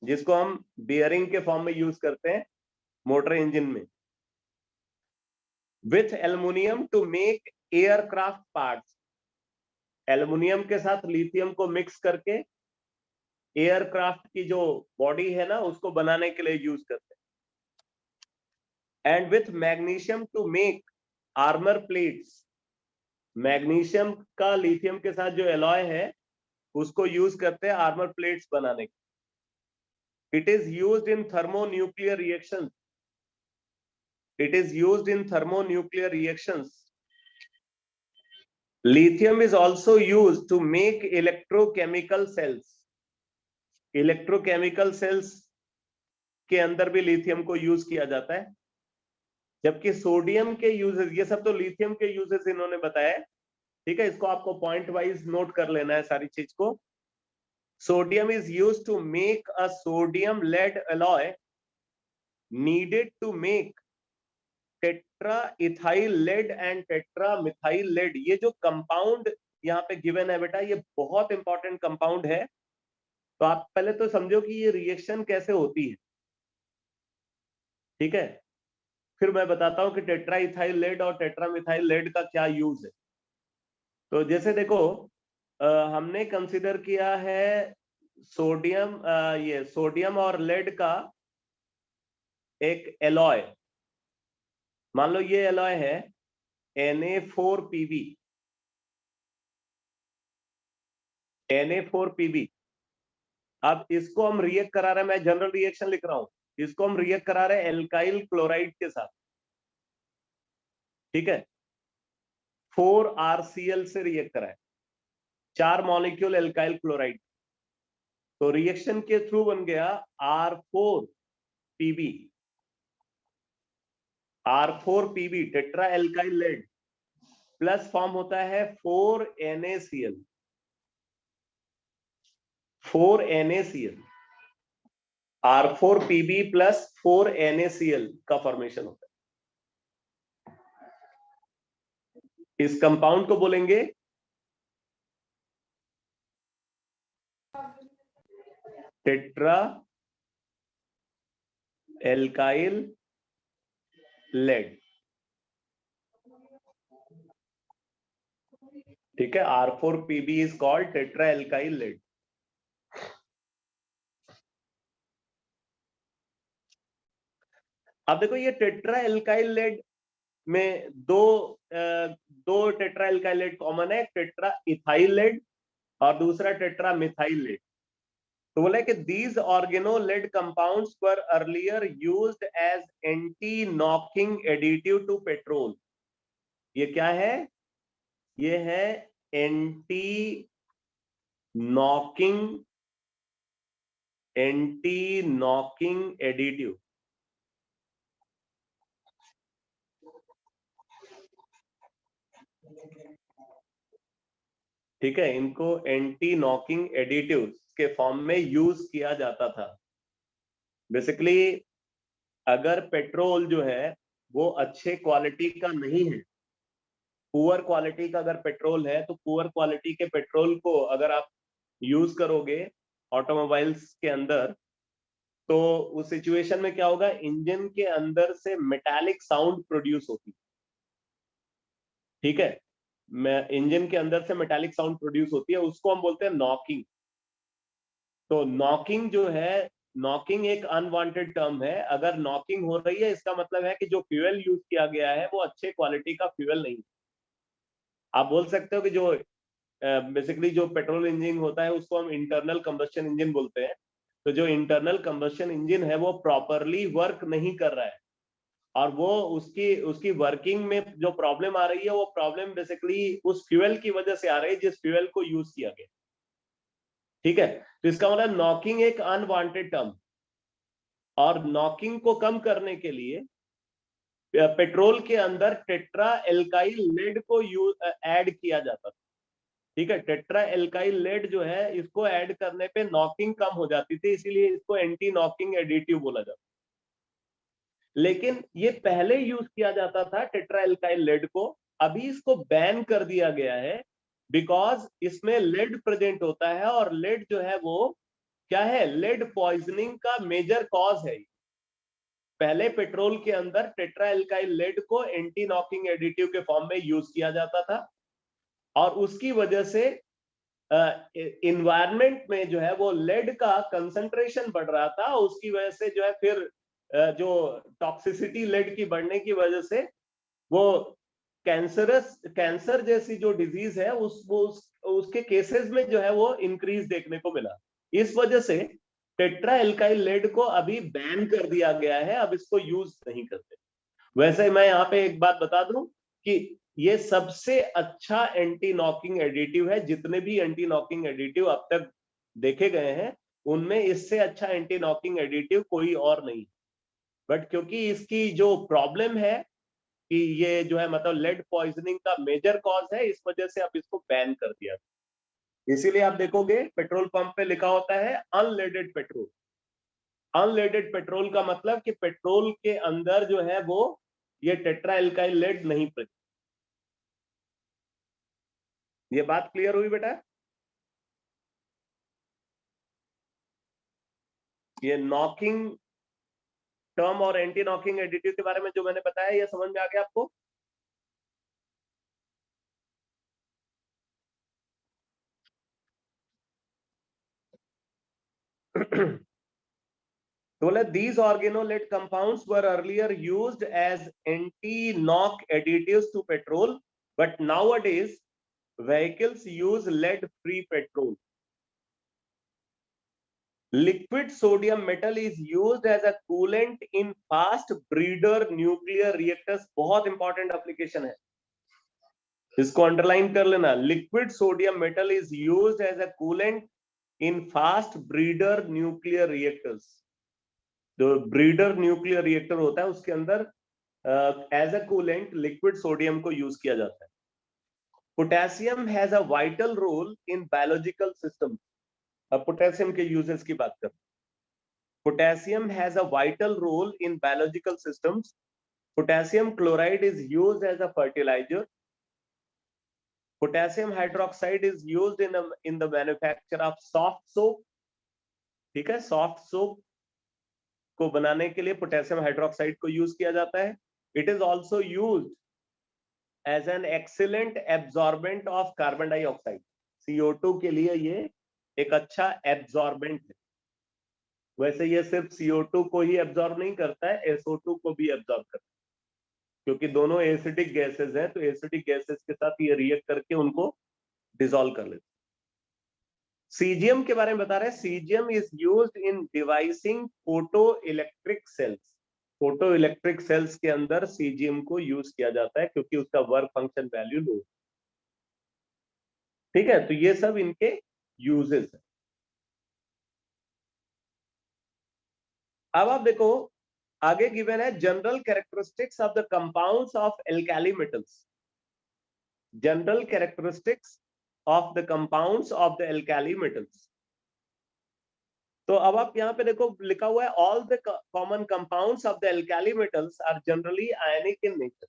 B: जिसको हम बियरिंग के फॉर्म में यूज करते हैं मोटर इंजन में। With aluminium to make aircraft parts, aluminium के साथ lithium को मिक्स करके एयरक्राफ्ट की जो बॉडी है ना उसको बनाने के लिए यूज करते हैं। And with magnesium to make armour plates, magnesium का लिथियम के साथ जो एलॉय है उसको यूज करते हैं आर्मर प्लेट्स बनाने के। It is used in thermonuclear reactions, it is used in thermonuclear reactions. Lithium is also used to make electrochemical cells. Electrochemical cells के अंदर भी लिथियम को यूज किया जाता है, जबकि सोडियम के यूजेस, ये सब तो लिथियम के यूजेस इन्होंने बताया, ठीक है। इसको आपको पॉइंट वाइज नोट कर लेना है सारी चीज को। Sodium is used to make a sodium lead alloy needed to make tetra ethyl lead and tetra methyl lead. ये जो कंपाउंड यहाँ पे गिवन है बेटा, ये बहुत इंपॉर्टेंट कंपाउंड है। तो आप पहले तो समझो कि ये रिएक्शन कैसे होती है, ठीक है, फिर मैं बताता हूं कि टेट्रा इथाइल लेड और टेट्रा मिथाइल लेड का क्या यूज है। तो जैसे देखो हमने कंसिडर किया है सोडियम, ये सोडियम और लेड का एक एलॉय, मान लो ये एलॉय है Na4Pb, Na4Pb। अब इसको हम रिएक्ट करा रहे हैं, मैं जनरल रिएक्शन लिख रहा हूं, इसको हम रिएक्ट करा रहे हैं एल्काइल क्लोराइड के साथ, ठीक है। 4RCl से रिएक्ट करा है, 4 मॉलिक्यूल एल्काइल क्लोराइड। तो रिएक्शन के थ्रू बन गया R4Pb, R4Pb tetra alkyl lead, plus form होता है 4NaCl, 4NaCl, R4Pb plus 4NaCl का फॉर्मेशन होता है। इस कंपाउंड को बोलेंगे टेट्रा एल्काइल लेड, ठीक है। R4Pb is called tetra alkyl lead. अब देखो ये टेट्रा एल्काइल लेड में दो टेट्रा एल्काइल लेड कॉमन है, टेट्रा इथाइल लेड और दूसरा टेट्रा मिथाइल लेड। तो बोला कि these organo-lead compounds were earlier used as anti-knocking additive to petrol। ये क्या है? ये है anti-knocking additive। ठीक है, इनको एंटी नॉकिंग एडिटिव के फॉर्म में यूज किया जाता था। बेसिकली अगर पेट्रोल जो है वो अच्छे क्वालिटी का नहीं है, पुअर क्वालिटी का अगर पेट्रोल है, तो पुअर क्वालिटी के पेट्रोल को अगर आप यूज करोगे ऑटोमोबाइल्स के अंदर, तो उस सिचुएशन में क्या होगा, इंजन के अंदर से मेटालिक साउंड प्रोड्यूस होती, ठीक है। इंजन के अंदर से मेटालिक साउंड प्रोड्यूस होती है, उसको हम बोलते हैं नॉकिंग। तो नॉकिंग जो है, नॉकिंग एक अनवांटेड टर्म है। अगर नॉकिंग हो रही है, इसका मतलब है कि जो फ्यूल यूज किया गया है वो अच्छे क्वालिटी का फ्यूल नहीं। आप बोल सकते हो कि जो बेसिकली जो पेट्रोल इंजन होता है उसको हम इंटरनल कंबस्शन इंजन बोलते हैं। तो जो इंटरनल कंबस्शन इंजन है वो प्रॉपरली वर्क नहीं कर रहा है, और वो उसकी वर्किंग में जो प्रॉब्लम आ रही है, वो प्रॉब्लम बेसिकली उस फ्यूल की वजह से आ रही है जिस फ्यूल को यूज किया गया, ठीक है। तो इसका मतलब नॉकिंग एक अनवांटेड टर्म, और नॉकिंग को कम करने के लिए पेट्रोल के अंदर टेट्रा एल्काइल लेड को ऐड किया जाता था। ठीक है, टेट्रा एल्काइल लेड जो है इसको ऐड करने पे नॉकिंग कम हो जाती थी, इसीलिए इसको एंटी नॉकिंग एडिटिव बोला जाता। लेकिन ये पहले यूज किया जाता था टेट्रा एल्काइल लेड को, अभी इसको बैन कर दिया गया है बिकॉज इसमें लेड प्रेजेंट होता है, और लेड जो है वो क्या है, लेड पॉइजनिंग का मेजर कॉज है। पहले पेट्रोल के अंदर टेट्रा एल्काइल लेड को एंटी नॉकिंग एडिटिव के फॉर्म में यूज किया जाता था, और उसकी वजह से इन्वायरमेंट में जो है वो लेड का कंसंट्रेशन बढ़ रहा था, उसकी वजह से जो है फिर जो टॉक्सिसिटी लेड की बढ़ने की वजह से वो कैंसर जैसी जो डिजीज है उसके केसेस में जो है वो इंक्रीज देखने को मिला। इस वजह से टेट्रा एल्काइल लेड को अभी बैन कर दिया गया है, अब इसको यूज नहीं करते। वैसे मैं यहाँ पे एक बात बता दूं कि ये सबसे अच्छा एंटी नॉकिंग एडिटिव है, जितने भी एंटी नॉकिंग एडिटिव अब तक देखे गए हैं उनमें इससे अच्छा एंटी नॉकिंग एडिटिव कोई और नहीं। बट क्योंकि इसकी जो प्रॉब्लम है कि ये जो है मतलब लेड पॉइजनिंग का मेजर कॉज है, इस वजह से अब इसको बैन कर दिया। इसीलिए आप देखोगे पेट्रोल पंप पे लिखा होता है अनलेडेड पेट्रोल। अनलेडेड पेट्रोल का मतलब कि पेट्रोल के अंदर जो है वो ये टेट्रा एल्काइल लेड नहीं प्रेजेंट। ये बात क्लियर हुई बेटा? ये नॉकिंग टर्म और एंटी नॉकिंग एडिटिव के बारे में जो मैंने बताया, ये समझ में आ गया आपको? तो बोले these organolet compounds were earlier used as anti-knock additives to petrol, but nowadays vehicles use lead-free petrol. Liquid sodium metal is used as a coolant in fast breeder nuclear reactors. बहुत इंपॉर्टेंट एप्लीकेशन है, इसको underline कर लेना। Liquid sodium metal is used as a coolant in fast breeder nuclear reactors. जो breeder nuclear reactor होता है उसके अंदर as a coolant liquid sodium को यूज किया जाता है। Potassium has a vital role in biological system. अब पोटेशियम के यूजेस की बात करें, potassium has a vital role in biological systems. Potassium chloride is used as a fertilizer. Potassium hydroxide is used in the manufacture of soft soap. ठीक है, soft soap को बनाने के लिए पोटेशियम हाइड्रोक्साइड को यूज किया जाता है। It is also used as an excellent absorbent of carbon dioxide. CO2 के लिए ये एक अच्छा एब्जॉर्बेंट है। वैसे ये सिर्फ CO2 को ही एब्जॉर्ब नहीं करता है, SO2 को भी एब्जॉर्ब करता है, क्योंकि दोनों एसिडिक गैसेस हैं, तो एसिडिक गैसेस के साथ ये रिएक्ट करके उनको डिसॉल्व कर लेते। सीजियम के बारे में बता रहे हैं, caesium is used in devising photo electric sales. Photo electric sales के अंदर सीजियम को यूज किया जाता है क्योंकि उसका वर्क फंक्शन वैल्यू लो। ठीक है, तो ये सब इनके यूजेस है। अब आप देखो आगे गिवन है general characteristics of the compounds of alkali metals. General characteristics of the compounds of the alkali metals. तो अब आप यहाँ पे देखो लिखा हुआ है all the common compounds of the alkali metals are generally ionic in nature.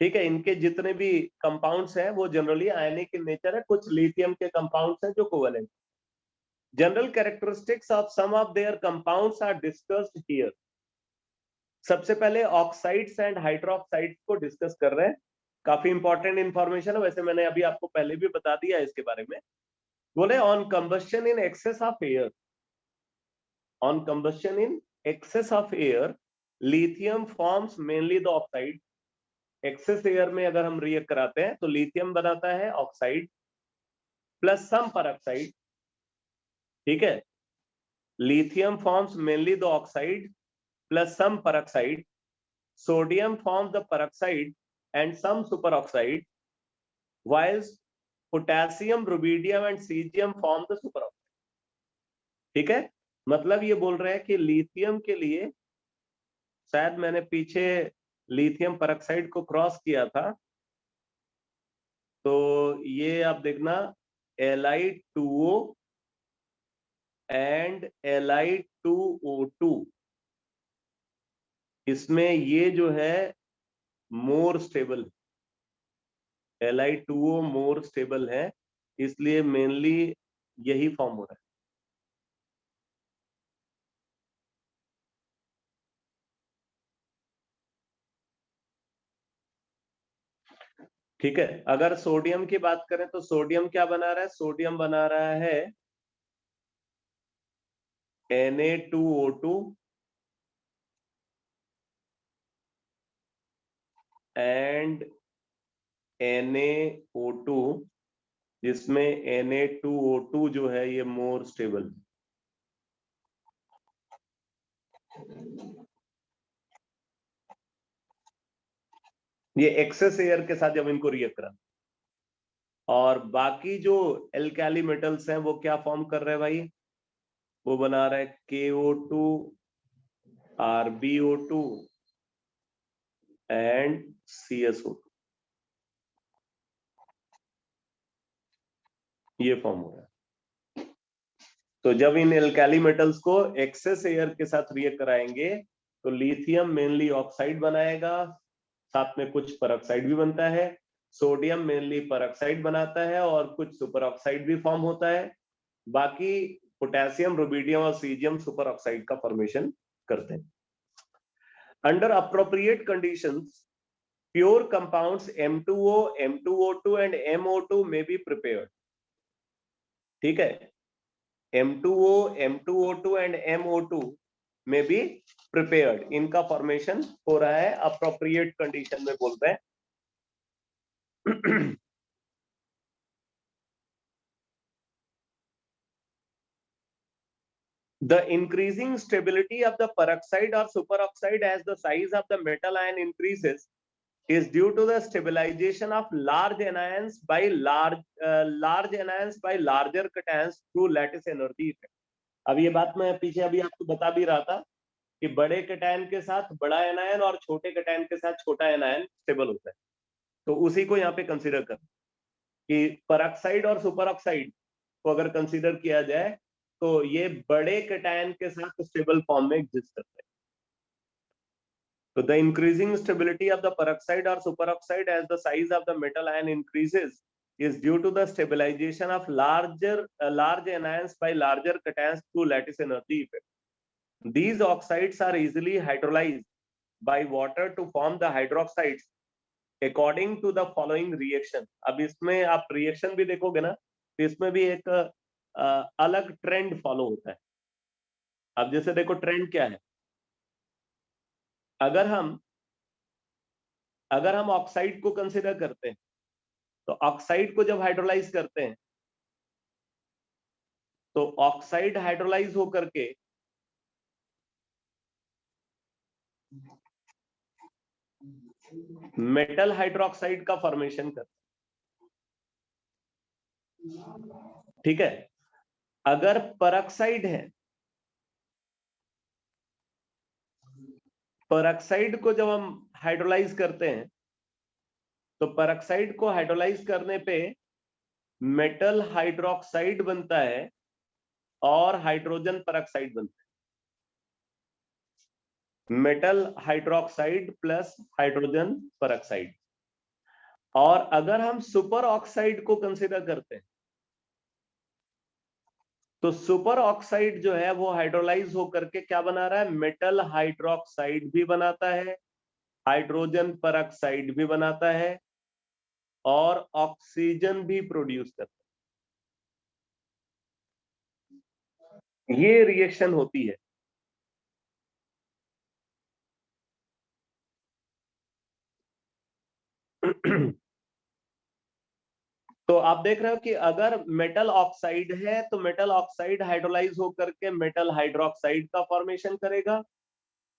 B: ठीक है, इनके जितने भी कंपाउंड्स हैं वो जनरली आयनिक इन नेचर है। कुछ लिथियम के कंपाउंड्स हैं जो covalent. General characteristics of some of their compounds are discussed here. सबसे पहले ऑक्साइड्स एंड हाइड्रोक्साइड्स को डिस्कस कर रहे हैं। काफी इंपॉर्टेंट इंफॉर्मेशन है, वैसे मैंने अभी आपको पहले भी बता दिया इसके बारे में। बोले on combustion in excess of air, on combustion in excess of air lithium forms mainly the oxide. Excess air में अगर हम रिएक्ट कराते हैं तो लिथियम बनाता है ऑक्साइड प्लस सम परऑक्साइड। ठीक है, lithium forms mainly the oxide plus some peroxide. Sodium forms the peroxide and some superoxide, whilst potassium, rubidium and cesium form the superoxide। ठीक है, मतलब ये बोल रहे हैं कि लिथियम के लिए, शायद मैंने पीछे लिथियम परऑक्साइड को क्रॉस किया था, तो ये आप देखना Li2O एंड Li2O2, इसमें ये जो है more stable, Li2O more stable है, इसलिए मेनली यही फॉर्म हो रहा है। ठीक है, अगर सोडियम की बात करें तो सोडियम क्या बना रहा है? सोडियम बना रहा है Na2O2 एंड NaO2, जिसमें Na2O2 जो है ये मोर स्टेबल। ये एक्सेस एयर के साथ जब इनको रिएक्ट करा, और बाकी जो एल्काली मेटल्स हैं वो क्या फॉर्म कर रहे हैं भाई? वो बना रहा है KO2 RbO2 एंड CSO2, ये फॉर्म हो रहा है। तो जब इन एल्काली मेटल्स को एक्सेस एयर के साथ रिएक्ट कराएंगे तो लिथियम मेनली ऑक्साइड बनाएगा, साथ में कुछ परऑक्साइड भी बनता है, सोडियम मेनली परऑक्साइड बनाता है और कुछ सुपर ऑक्साइड भी फॉर्म होता है, बाकी पोटेशियम, रुबिडियम और सीजियम सुपर ऑक्साइड का फॉर्मेशन करते हैं। Under appropriate conditions pure compounds M2O, M2O2 and MO2 में बी प्रिपेयर्ड। ठीक है, M2O, M2O2 एंड MO2 में बी प्रिपेयर्ड, इनका फॉर्मेशन हो रहा है अप्रोप्रिएट कंडीशन में बोलते हैं। The increasing stability of the peroxide or superoxide as the size of the metal ion increases is due to the stabilization of large anions by larger cations through lattice energy effect. अब ये बात मैं पीछे अभी आपको बता भी रहा था कि बड़े कैटायन के साथ बड़ा एनायन और छोटे कैटायन के साथ छोटा एनायन स्टेबल होता है, तो उसी को यहाँ पे कंसीडर कर कि पेरोक्साइड और सुपर ऑक्साइड को अगर कंसीडर किया जाए तो ये बड़े कैटायन के साथ स्टेबल फॉर्म में एग्जिस्ट करते हैं। तो the increasing stability of the peroxide और super oxide as the size of the metal ion increases is due to the stabilization of large anions by larger cations through lattice energy effect. These oxides are easily hydrolyzed by water to form the hydroxides according to the following reaction. अब इसमें आप reaction भी देखोगे ना तो इसमें भी एक अलग ट्रेंड फॉलो होता है। अब जैसे देखो ट्रेंड क्या है, अगर हम ऑक्साइड को कंसीडर करते हैं तो ऑक्साइड को जब हाइड्रोलाइज करते हैं तो ऑक्साइड हाइड्रोलाइज होकर के मेटल हाइड्रोक्साइड का फॉर्मेशन करता है। ठीक है, अगर पेरोक्साइड है, पेरोक्साइड को जब हम हाइड्रोलाइज करते हैं तो पेरोक्साइड को हाइड्रोलाइज करने पे मेटल हाइड्रोक्साइड बनता है और हाइड्रोजन पेरोक्साइड बनता है, metal hydroxide plus hydrogen peroxide. और अगर हम सुपर ऑक्साइड को कंसीडर करते हैं तो सुपर ऑक्साइड जो है वो हाइड्रोलाइज होकर के क्या बना रहा है? मेटल हाइड्रोक्साइड भी बनाता है, हाइड्रोजन पेरोक्साइड भी बनाता है और ऑक्सीजन भी प्रोड्यूस करता है। ये रिएक्शन होती है। तो आप देख रहे हो कि अगर मेटल ऑक्साइड है तो मेटल ऑक्साइड हाइड्रोलाइज होकर के मेटल हाइड्रोक्साइड का फॉर्मेशन करेगा।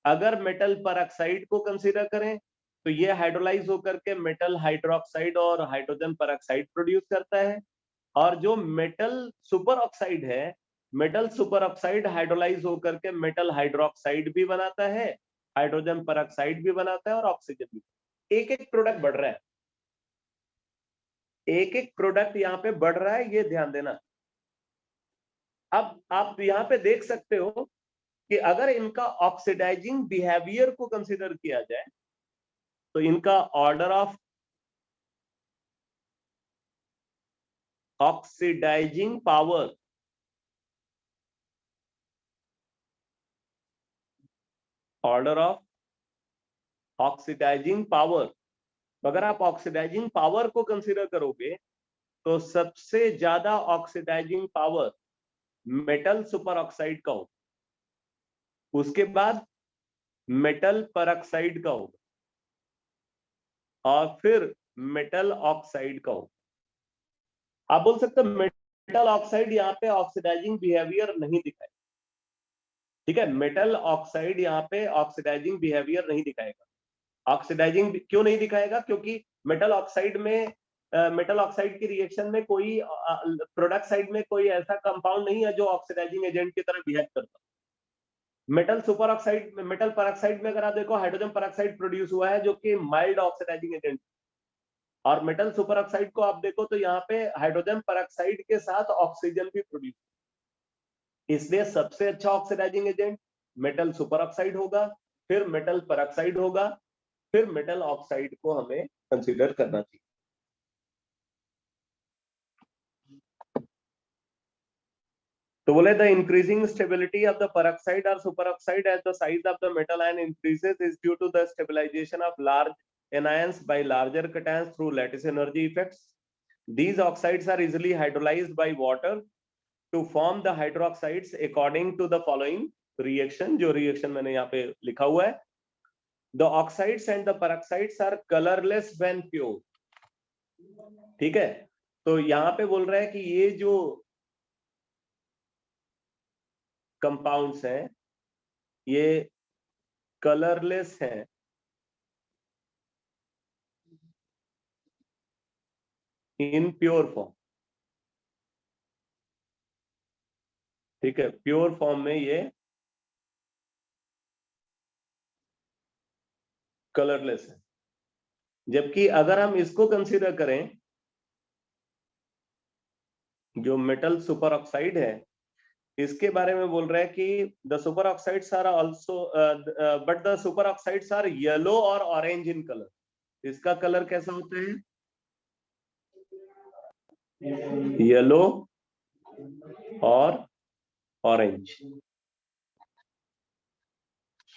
B: अगर मेटल पेरोक्साइड को कंसीडर करें तो ये हाइड्रोलाइज होकर के मेटल हाइड्रोक्साइड और हाइड्रोजन पेरोक्साइड प्रोड्यूस करता है। और जो मेटल सुपर ऑक्साइड है, मेटल सुपर ऑक्साइड हाइड्रोलाइज होकर के मेटल हाइड्रोक्साइड भी बनाता है, हाइड्रोजन पेरोक्साइड भी बनाता है और ऑक्सीजन भी। एक एक प्रोडक्ट बढ़ रहा है। एक एक प्रोडक्ट यहाँ पे बढ़ रहा है, ये ध्यान देना। अब आप यहाँ पे देख सकते हो कि अगर इनका ऑक्सीडाइजिंग बिहेवियर को कंसीडर किया जाए तो इनका order of oxidizing power, order of oxidizing power, अगर आप ऑक्सीडाइजिंग पावर को कंसीडर करोगे तो सबसे ज्यादा oxidizing power metal super oxide का होगा, उसके बाद मेटल परऑक्साइड का होगा और फिर मेटल ऑक्साइड का होगा। आप बोल सकते हो मेटल ऑक्साइड यहाँ पे ऑक्सीडाइजिंग बिहेवियर नहीं दिखाएगा, ठीक है, मेटल ऑक्साइड यहाँ पे ऑक्सीडाइजिंग बिहेवियर नहीं दिखाएगा। ऑक्सीडाइजिंग क्यों नहीं दिखाएगा? क्योंकि मेटल ऑक्साइड में मेटल ऑक्साइड की रिएक्शन में कोई प्रोडक्ट साइड में कोई ऐसा कंपाउंड नहीं है जो ऑक्सीडाइजिंग एजेंट की तरह बिहेव करता। Metal super oxide, metal peroxide में अगर आप देखो हाइड्रोजन परऑक्साइड प्रोड्यूस हुआ है जो कि माइल्ड ऑक्सीडाइजिंग एजेंट, और मेटल सुपर ऑक्साइड को आप देखो तो यहाँ पे हाइड्रोजन परऑक्साइड के साथ ऑक्सीजन भी प्रोड्यूस, इसलिए सबसे अच्छा oxidizing agent metal super oxide होगा, फिर मेटल परऑक्साइड होगा, फिर मेटल ऑक्साइड को हमें कंसीडर करना चाहिए। तो बोले the increasing stability of the peroxide और super oxide as the size of the metal ion increases is due to the stabilisation of large anions by larger cations through lattice energy effects. These oxides are easily hydrolyzed by water to form the hydroxides according to the following reaction, जो reaction मैंने यहाँ पे लिखा हुआ है। The oxides and the peroxides are colorless when pure, ठीक है। तो यहाँ पे बोल रहा है कि ये जो कंपाउंड्स हैं ये कलरलेस हैं इन प्योर फॉर्म, ठीक है, प्योर फॉर्म में ये कलरलेस है। जबकि अगर हम इसको कंसीडर करें, जो मेटल सुपर ऑक्साइड है इसके बारे में बोल रहा है कि the super oxides are also but the super oxides are yellow और ऑरेंज इन कलर। इसका कलर कैसा होता है? येलो और ऑरेंज।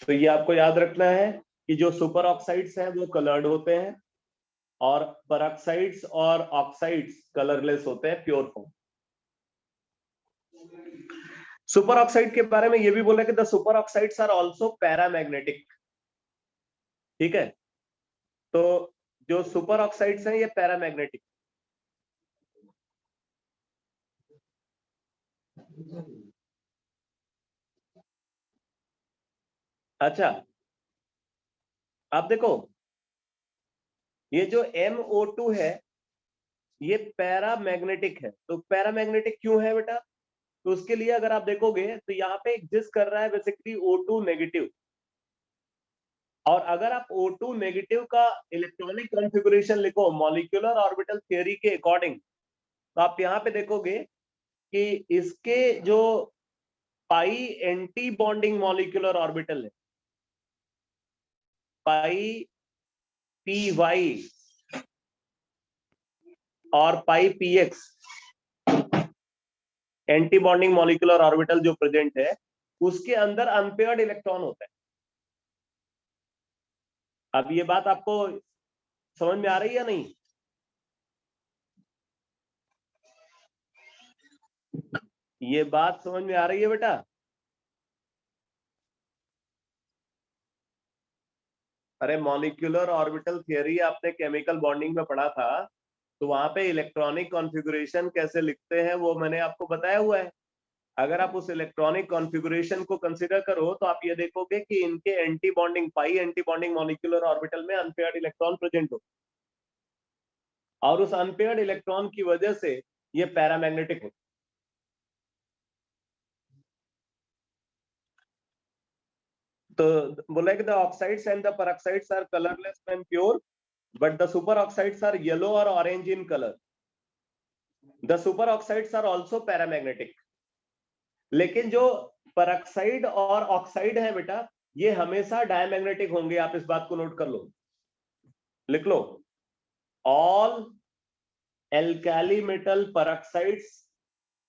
B: तो ये आपको याद रखना है कि जो सुपर ऑक्साइड्स हैं वो कलर्ड होते हैं और परऑक्साइड्स और ऑक्साइड्स कलरलेस होते हैं प्योर फॉर्म। सुपर ऑक्साइड के बारे में ये भी बोला कि the super oxides are also paramagnetic, ठीक है। तो जो सुपर ऑक्साइड्स हैं ये पैरामैग्नेटिक, अच्छा आप देखो ये जो MO2 है ये पैरामैग्नेटिक है। तो पैरामैग्नेटिक क्यों है बेटा? तो उसके लिए अगर आप देखोगे तो यहाँ पे एग्जिस्ट कर रहा है बेसिकली O2 नेगेटिव, और अगर आप O2 नेगेटिव का इलेक्ट्रॉनिक कॉन्फ़िगरेशन लिखो मॉलिक्यूलर ऑर्बिटल थ्योरी के अकॉर्डिंग, तो आप यहाँ पे देखोगे कि इसके जो पाई एंटी बॉन्डिंग मॉलिक्यूलर ऑर्बिटल है, पाई PY और पाई PX anti bonding molecular orbital जो प्रेजेंट है उसके अंदर अनपेयर्ड इलेक्ट्रॉन होता है। अब ये बात आपको समझ में आ रही है या नहीं? ये बात समझ में आ रही है बेटा? अरे मॉलिक्यूलर ऑर्बिटल थियरी आपने केमिकल बॉन्डिंग में पढ़ा था, तो वहां पे इलेक्ट्रॉनिक कॉन्फ़िगरेशन कैसे लिखते हैं वो मैंने आपको बताया हुआ है। अगर आप उस इलेक्ट्रॉनिक कॉन्फ़िगरेशन को कंसीडर करो तो आप ये देखोगे कि इनके एंटी बॉन्डिंग पाई एंटी बॉन्डिंग मॉलिक्यूलर ऑर्बिटल में अनपेयर्ड इलेक्ट्रॉन प्रेजेंट हो, और उस अनपेयर्ड इलेक्ट्रॉन की वजह से ये पैरामैग्नेटिक हो। तो बोला कि the oxides and the peroxides are colourless when pure but the super oxides are yellow और orange in colour. The super oxides are also paramagnetic. लेकिन जो परऑक्साइड और ऑक्साइड है बेटा, ये हमेशा डायमैग्नेटिक होंगे। आप इस बात को नोट कर लो, लिख लो। All alkali metal peroxides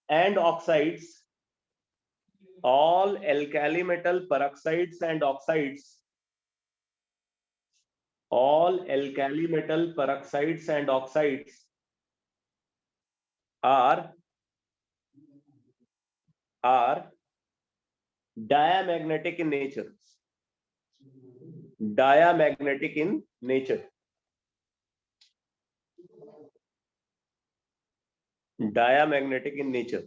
B: and oxides, all alkali metal peroxides and oxides, all alkali metal peroxides and oxides are diamagnetic in nature. Diamagnetic in nature. Diamagnetic in nature.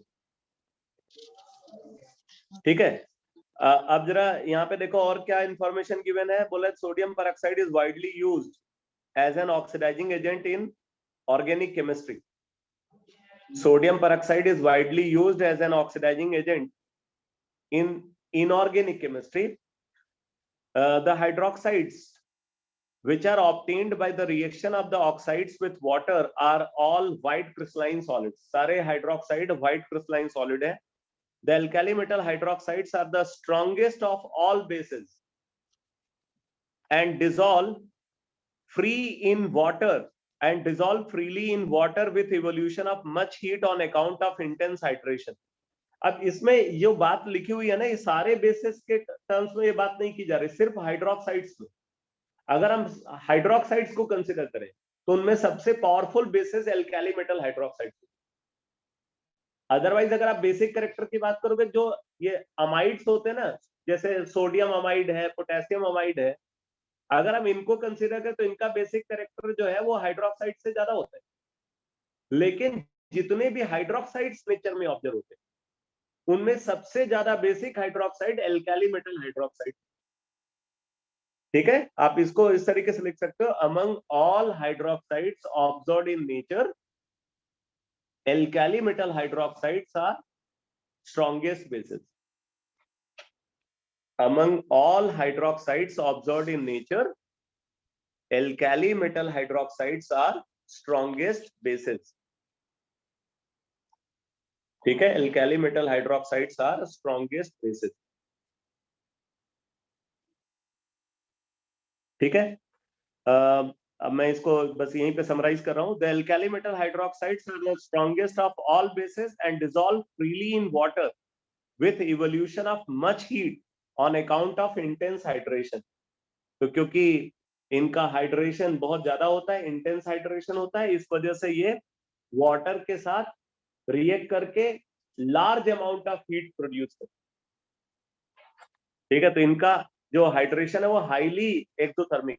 B: ठीक है। अब जरा यहाँ पे देखो और क्या इंफॉर्मेशन गिवन है। बोला sodium peroxide is widely used as an oxidizing agent in organic chemistry. Sodium peroxide is widely used as an oxidizing agent in inorganic chemistry. The hydroxides which are obtained by the reaction of the oxides with water are all white crystalline solids. सारे hydroxide white crystalline solid है। The alkali metal hydroxides are the strongest of all bases and dissolve free in water and dissolve freely in water with evolution of much heat on account of intense hydration. अब इसमें जो बात लिखी हुई है ना, ये सारे बेसिस के टर्म्स में ये बात नहीं की जा रही, सिर्फ हाइड्रोक्साइड्स में। अगर हम हाइड्रोक्साइड्स को कंसीडर करें तो उनमें सबसे powerful basis alkali metal hydroxide. Otherwise अगर आप बेसिक कैरेक्टर की बात करोगे, जो ये अमाइड्स होते हैं ना, जैसे सोडियम अमाइड है, पोटेशियम अमाइड है, अगर हम इनको कंसीडर करें तो इनका बेसिक कैरेक्टर जो है वो हाइड्रोक्साइड से ज्यादा होता है। लेकिन जितने भी हाइड्रोक्साइड्स नेचर में ऑब्जर्व होते हैं उनमें सबसे ज्यादा basic hydroxide alkali metal hydroxide. ठीक है, आप इसको इस तरीके से लिख सकते हो, among all hydroxides observed in nature, alkali metal hydroxides are strongest bases. Among all hydroxides observed in nature, alkali metal hydroxides are strongest bases. ठीक है, alkali metal hydroxides are strongest bases. ठीक है, अब मैं इसको बस यहीं पे समराइज कर रहा हूं। The alkali metal hydroxides are the strongest of all bases and dissolve freely in water with evolution of much heat on account of intense hydration. तो क्योंकि इनका हाइड्रेशन बहुत ज्यादा होता है, इंटेंस हाइड्रेशन होता है, इस वजह से ये वाटर के साथ रिएक्ट करके large amount of heat produce करते। ठीक है, तो इनका जो हाइड्रेशन है वो हाईली एक्सोथर्मिक।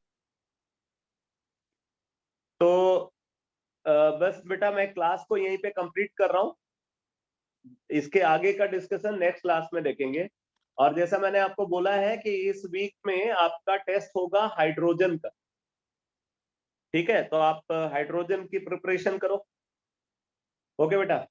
B: तो बस बेटा मैं क्लास को यहीं पे कंप्लीट कर रहा हूं, इसके आगे का डिस्कशन नेक्स्ट क्लास में देखेंगे। और जैसा मैंने आपको बोला है कि इस वीक में आपका टेस्ट होगा हाइड्रोजन का। ठीक है, तो आप हाइड्रोजन की प्रिपरेशन करो। ओके बेटा।